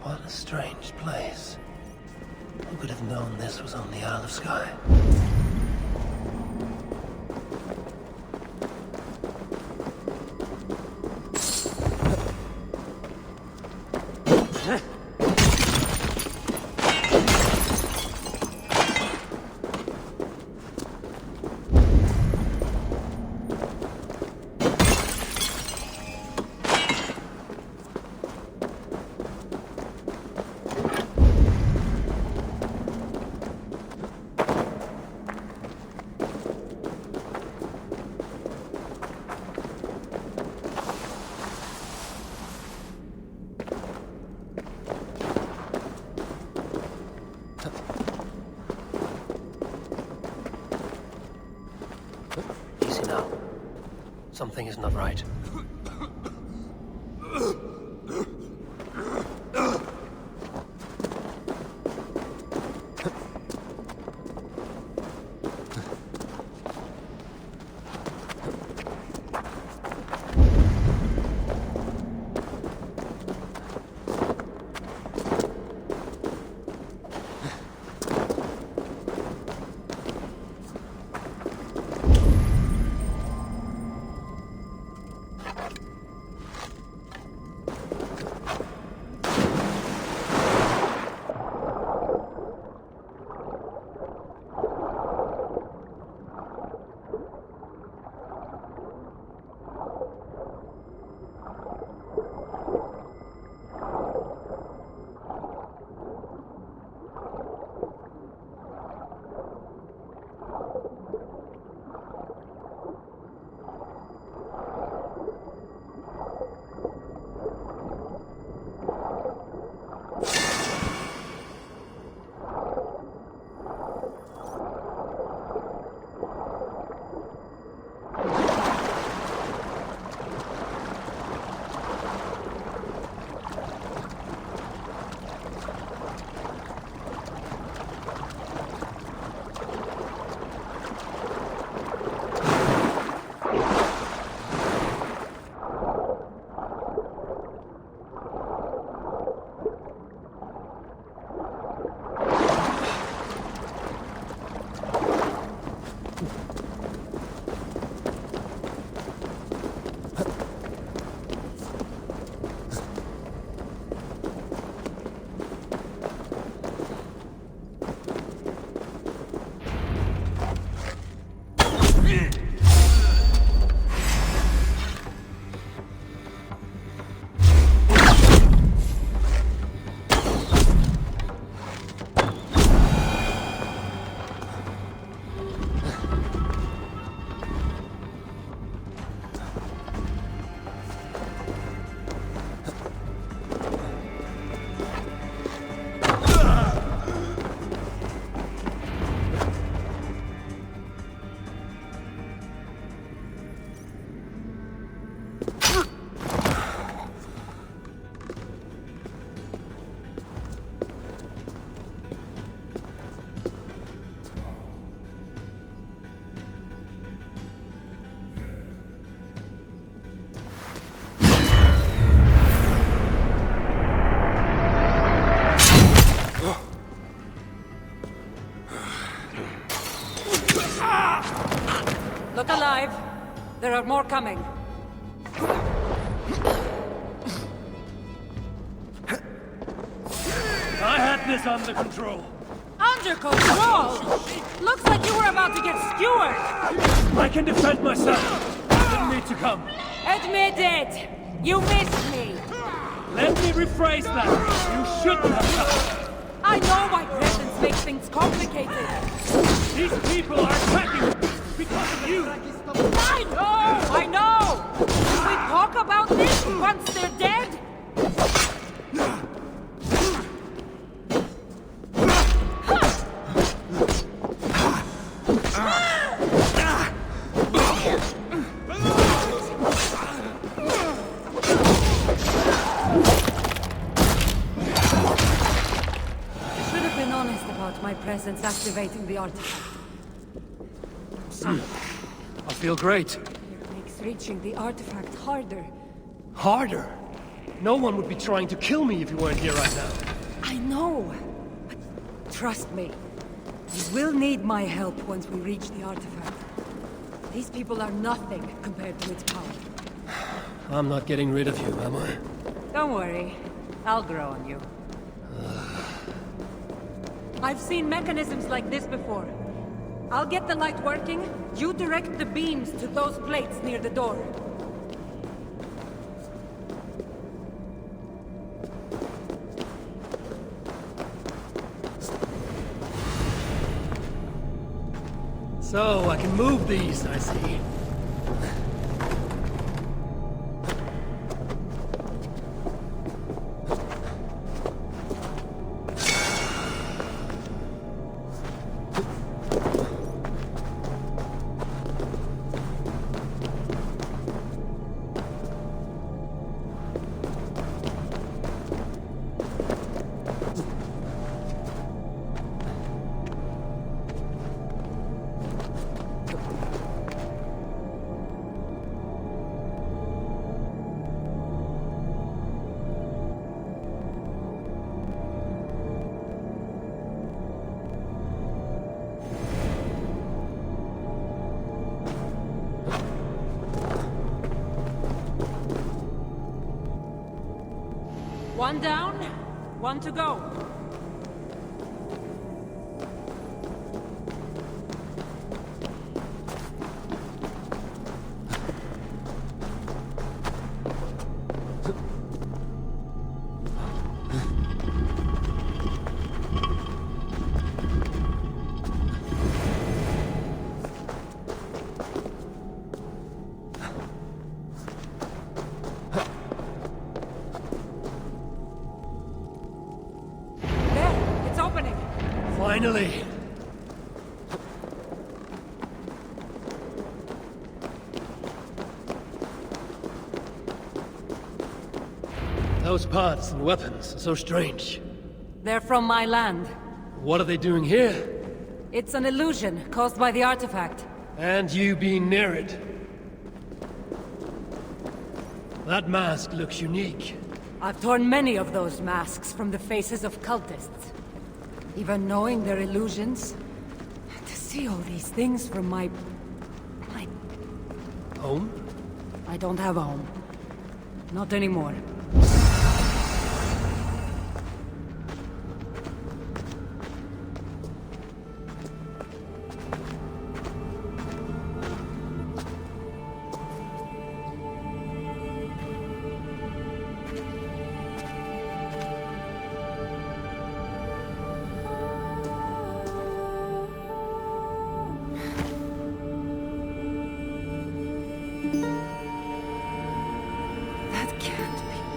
S2: What a strange place. Who could have known this was on the Isle of Skye? Easy now. Something is not right.
S16: There are more coming.
S6: I had this under control.
S16: Under control? Looks like you were about to get skewered.
S6: I can defend myself. You didn't need to come.
S16: Admit it. You missed me.
S6: Let me rephrase that. You shouldn't have come.
S16: I know my presence makes things complicated.
S6: These people are attacking because of you.
S16: I know! Can we talk about this once they're dead? Should have been honest about my presence activating the artifact.
S6: I feel great.
S16: It makes reaching the artifact harder.
S6: Harder? No one would be trying to kill me if you weren't here right now.
S16: I know. But trust me. You will need my help once we reach the artifact. These people are nothing compared to its power.
S2: I'm not getting rid of you, am I?
S16: Don't worry. I'll grow on you. I've seen mechanisms like this before. I'll get the light working. You direct the beams to those plates near the door.
S2: So, I can move these, I see.
S16: One down, one to go.
S2: Finally! Those parts and weapons are so strange.
S16: They're from my land.
S2: What are they doing here?
S16: It's an illusion caused by the artifact.
S2: And you being near it. That mask looks unique.
S16: I've torn many of those masks from the faces of cultists. Even knowing they're illusions, to see all these things from my...
S2: Home?
S16: I don't have a home. Not anymore. That can't be.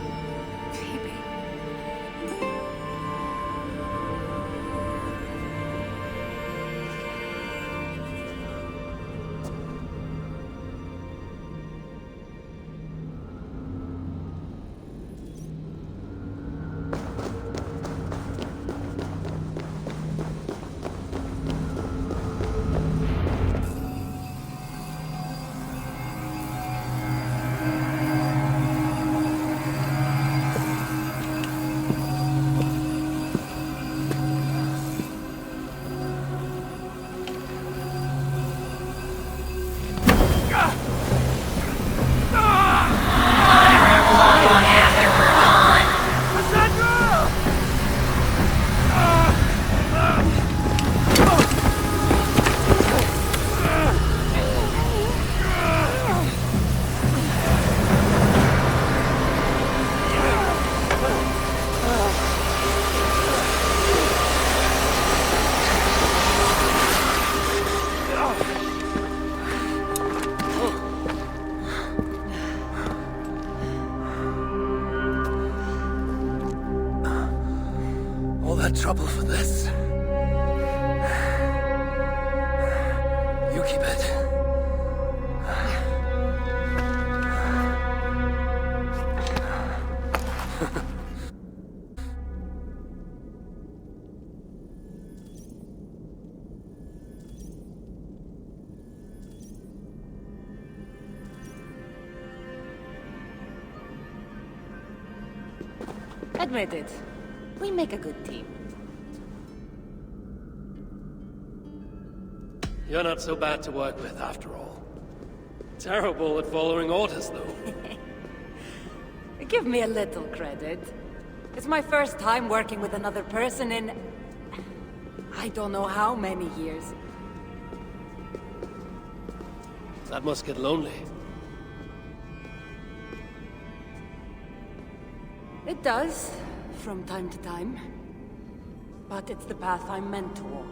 S2: that trouble for this. You keep it.
S16: Admit it. We make a good team.
S6: You're not so bad to work with, after all. Terrible at following orders, though.
S16: Give me a little credit. It's my first time working with another person in... I don't know how many years.
S6: That must get lonely.
S16: It does, from time to time. But it's the path I'm meant to walk.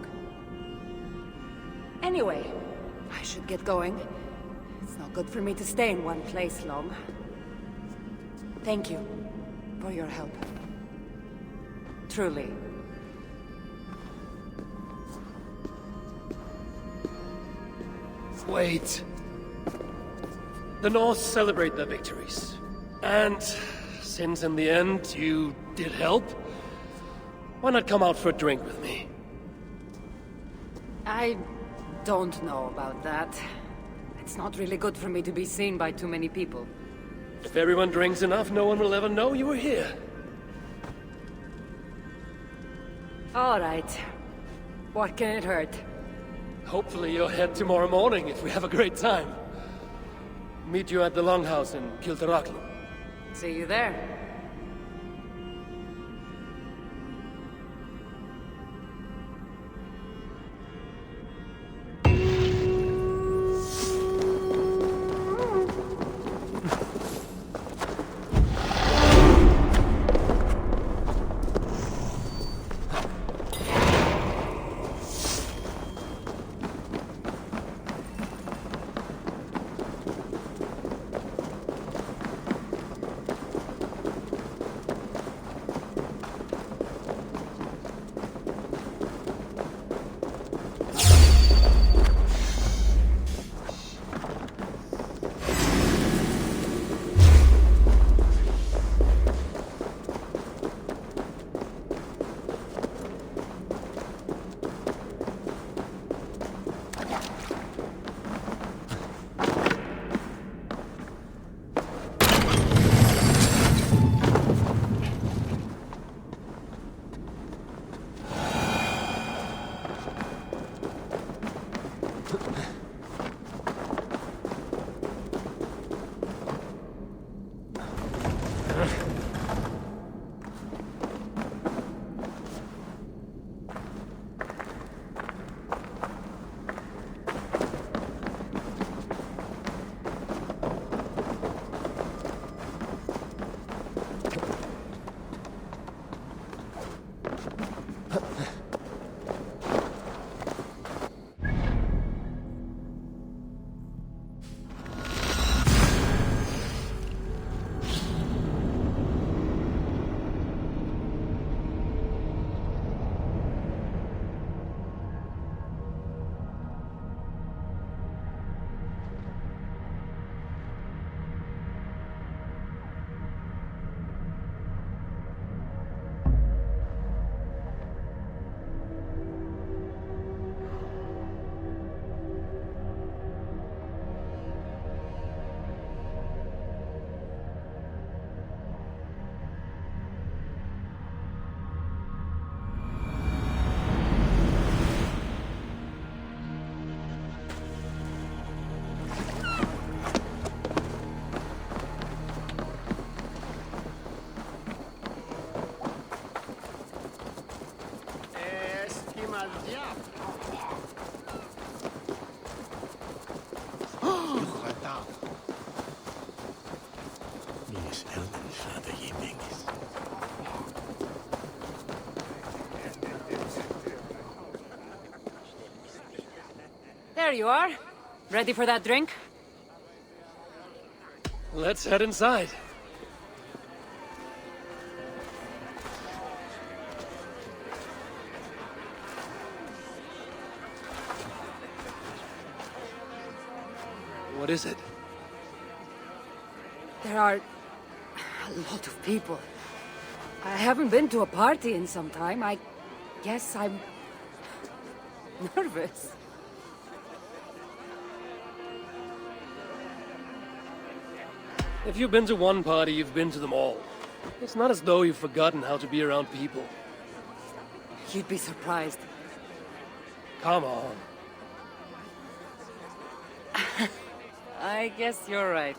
S16: Anyway, I should get going. It's not good for me to stay in one place long. Thank you for your help. Truly.
S6: Wait. The North celebrate their victories. And since in the end you did help, why not come out for a drink with me?
S16: I don't know about that. It's not really good for me to be seen by too many people.
S6: If everyone drinks enough, no one will ever know you were here.
S16: All right. What can it hurt?
S6: Hopefully you'll head tomorrow morning if we have a great time. Meet you at the Longhouse in Kiltaragli.
S16: See you there. There you are. Ready for that drink?
S6: Let's head inside. What is it?
S16: There are a lot of people. I haven't been to a party in some time. I guess I'm nervous.
S6: If you've been to one party, you've been to them all. It's not as though you've forgotten how to be around people.
S16: You'd be surprised.
S6: Come on.
S16: I guess you're right.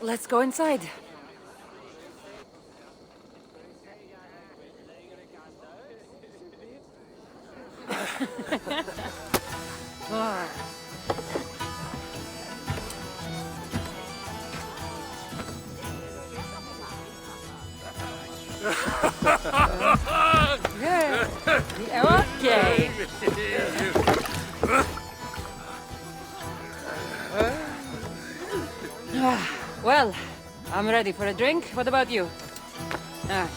S16: Let's go inside. Ah. Yeah. Okay. Well, I'm ready for a drink. What about you? Ah.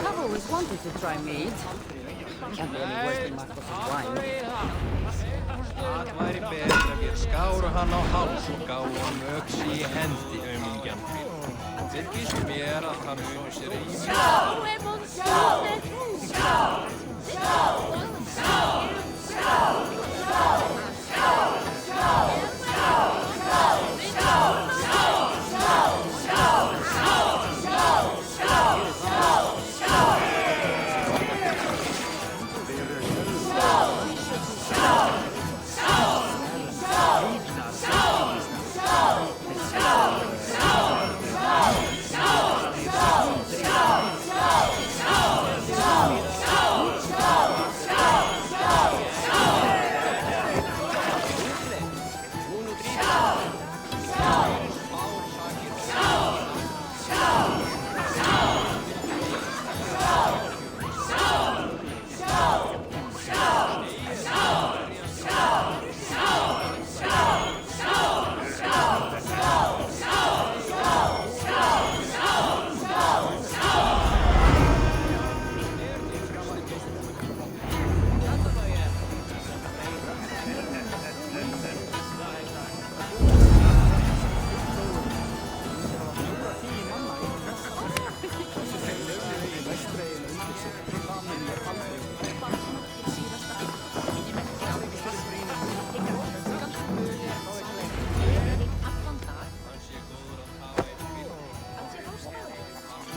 S16: I've always wanted to try mead. Can't be any worse than Marcos's wine.
S18: Væri betra við skáru hann á hálsuggáum öxi í hendi ömingjan. Þykist mér að hann unni sér í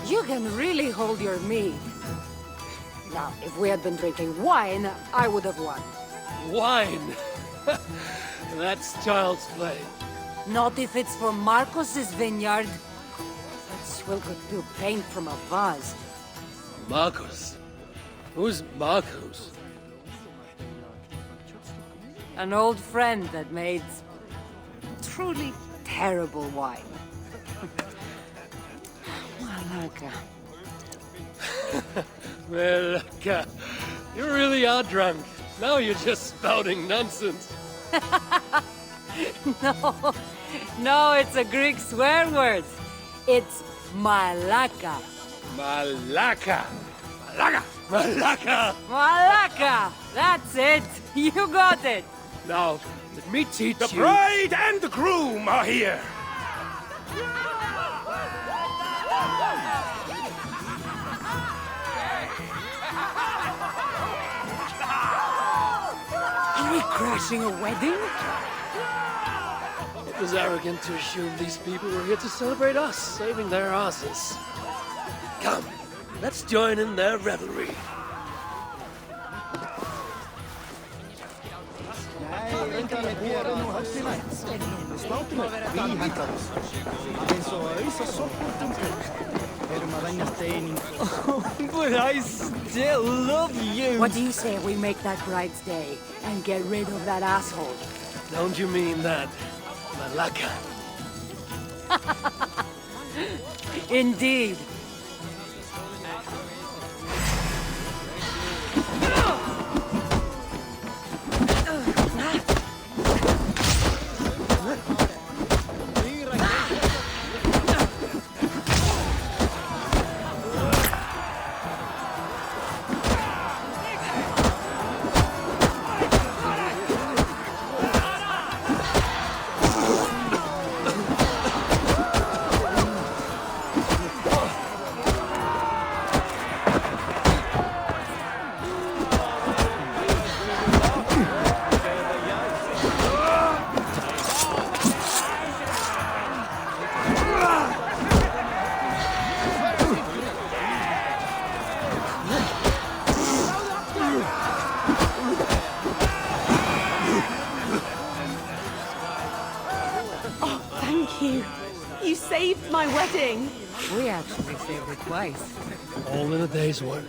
S16: You can really hold your mead. Now, if we had been drinking wine, I would have won.
S6: Wine? That's child's play.
S16: Not if it's from Marcos's vineyard. That swill could do paint from a vase.
S6: Marcos? Who's Marcos?
S16: An old friend that made truly terrible wine. Malaka.
S6: Malaka. You really are drunk. Now you're just spouting nonsense.
S16: No, it's a Greek swear word. It's malaka.
S6: Malaka. Malaka. Malaka.
S16: Malaka. That's it. You got it.
S6: Now, let me teach you.
S9: The bride and the groom are here.
S16: Are we crashing a wedding?
S6: It was arrogant to assume these people were here to celebrate us, saving their asses. Come, let's join in their revelry.
S5: But I still love you.
S16: What do you say we make that bride's day and get rid of that asshole?
S6: Don't you mean that, Malaka?
S16: Indeed.
S15: You saved my wedding!
S13: We actually saved it twice.
S2: All in a day's work.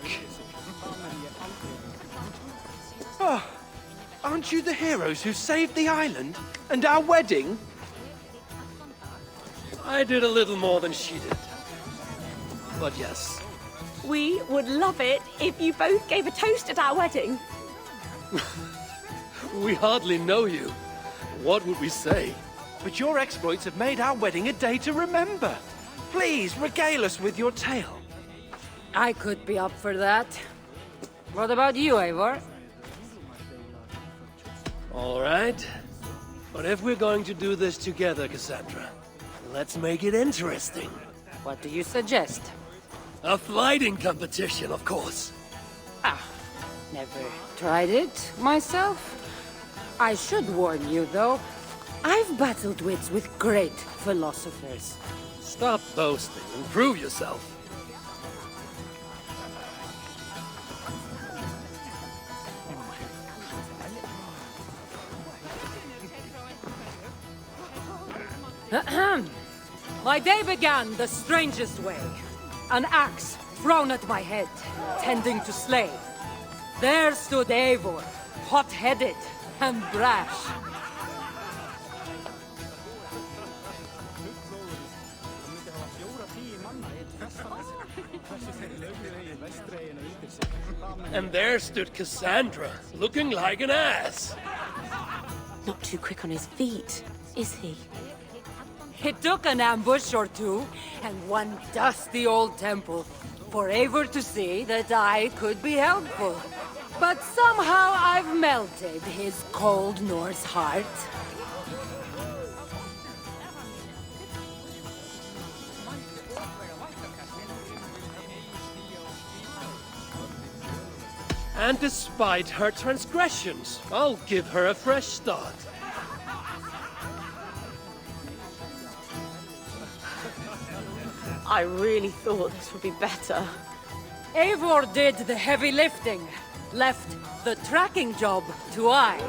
S6: Oh, aren't you the heroes who saved the island? And our wedding?
S2: I did a little more than she did. But yes.
S15: We would love it if you both gave a toast at our wedding.
S2: We hardly know you. What would we say?
S6: But your exploits have made our wedding a day to remember. Please, regale us with your tale.
S13: I could be up for that. What about you, Eivor?
S2: All right. But if we're going to do this together, Cassandra, let's make it interesting.
S13: What do you suggest?
S2: A fighting competition, of course.
S13: Never tried it myself. I should warn you, though. I've battled wits with great philosophers.
S2: Stop boasting and prove yourself.
S13: My day began the strangest way. An axe thrown at my head, intending to slay. There stood Eivor, hot-headed and brash.
S2: And there stood Cassandra, looking like an ass.
S15: Not too quick on his feet, is he?
S13: It took an ambush or two, and one dusty old temple, for Eivor to see that I could be helpful. But somehow I've melted his cold Norse heart.
S2: And despite her transgressions, I'll give her a fresh start.
S15: I really thought this would be better.
S13: Eivor did the heavy lifting, left the tracking job to I.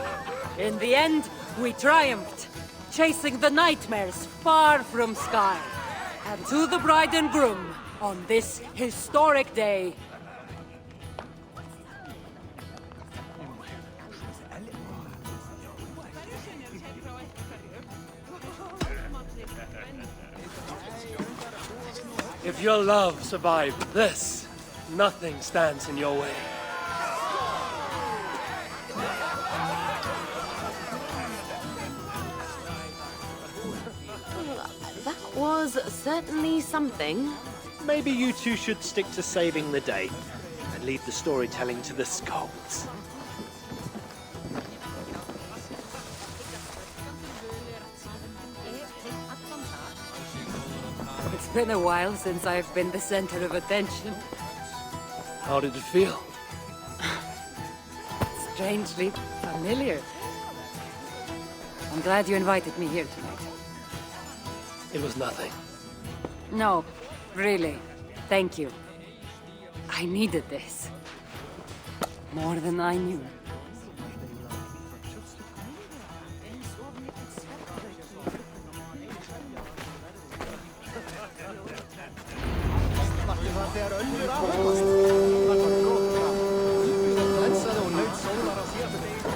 S13: In the end, we triumphed, chasing the nightmares far from Sky. And to the bride and groom, on this historic day,
S2: If your love survived this, nothing stands in your way.
S15: That was certainly something.
S19: Maybe you two should stick to saving the day and leave the storytelling to the skulls.
S13: it's been a while since I've been the center of attention.
S2: How did it feel?
S13: Strangely familiar. I'm glad you invited me here tonight.
S2: It was nothing.
S13: No, really. Thank you. I needed this. More than I knew.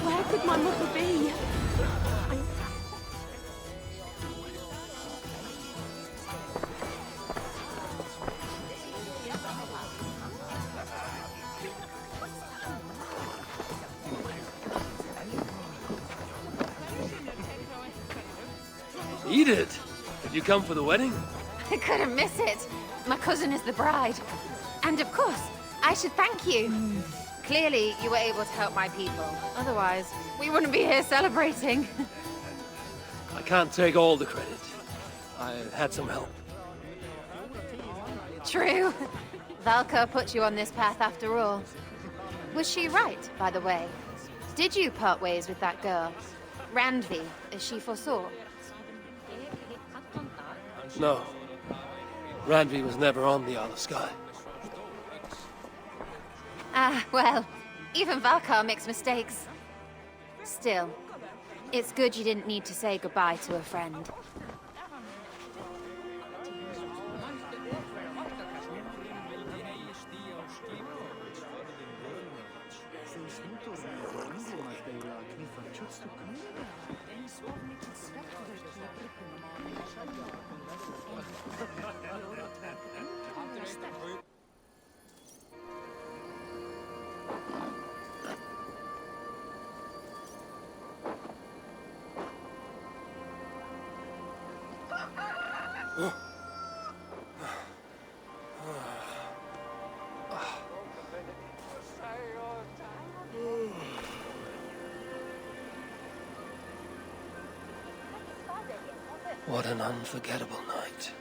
S15: Where could my mother be?
S2: Edith, did you come for the wedding?
S12: I couldn't miss it. My cousin is the bride. And of course, I should thank you. Clearly, you were able to help my people. Otherwise, we wouldn't be here celebrating.
S2: I can't take all the credit. I had some help.
S12: True. Valka put you on this path after all. Was she right, by the way? Did you part ways with that girl? Randvi, as she foresaw?
S2: No. Randvi was never on the Isle of Skye.
S12: Ah, well, even Valkar makes mistakes. Still, it's good you didn't need to say goodbye to a friend.
S2: What an unforgettable night.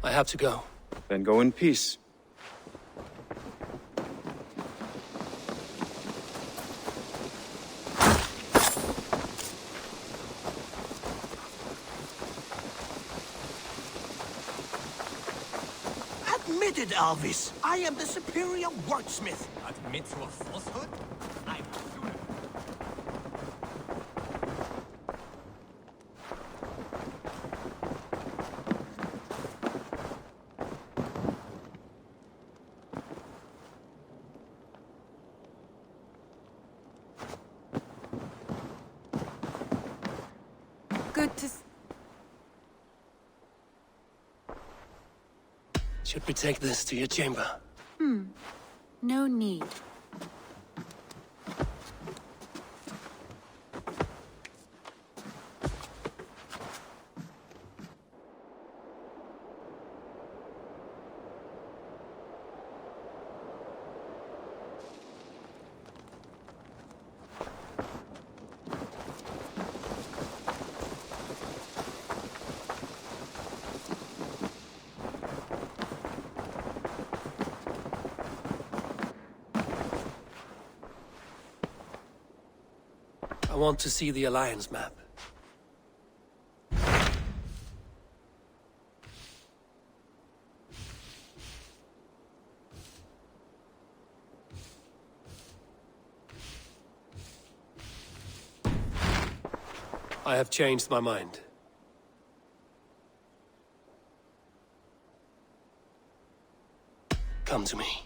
S2: I have to go.
S20: Then go in peace.
S21: Admit it, Alvis. I am the superior wordsmith. Admit your falsehood? I'm sure.
S1: Good to...
S2: Should we take this to your chamber?
S1: No need.
S2: I want to see the Alliance map. I have changed my mind. Come to me.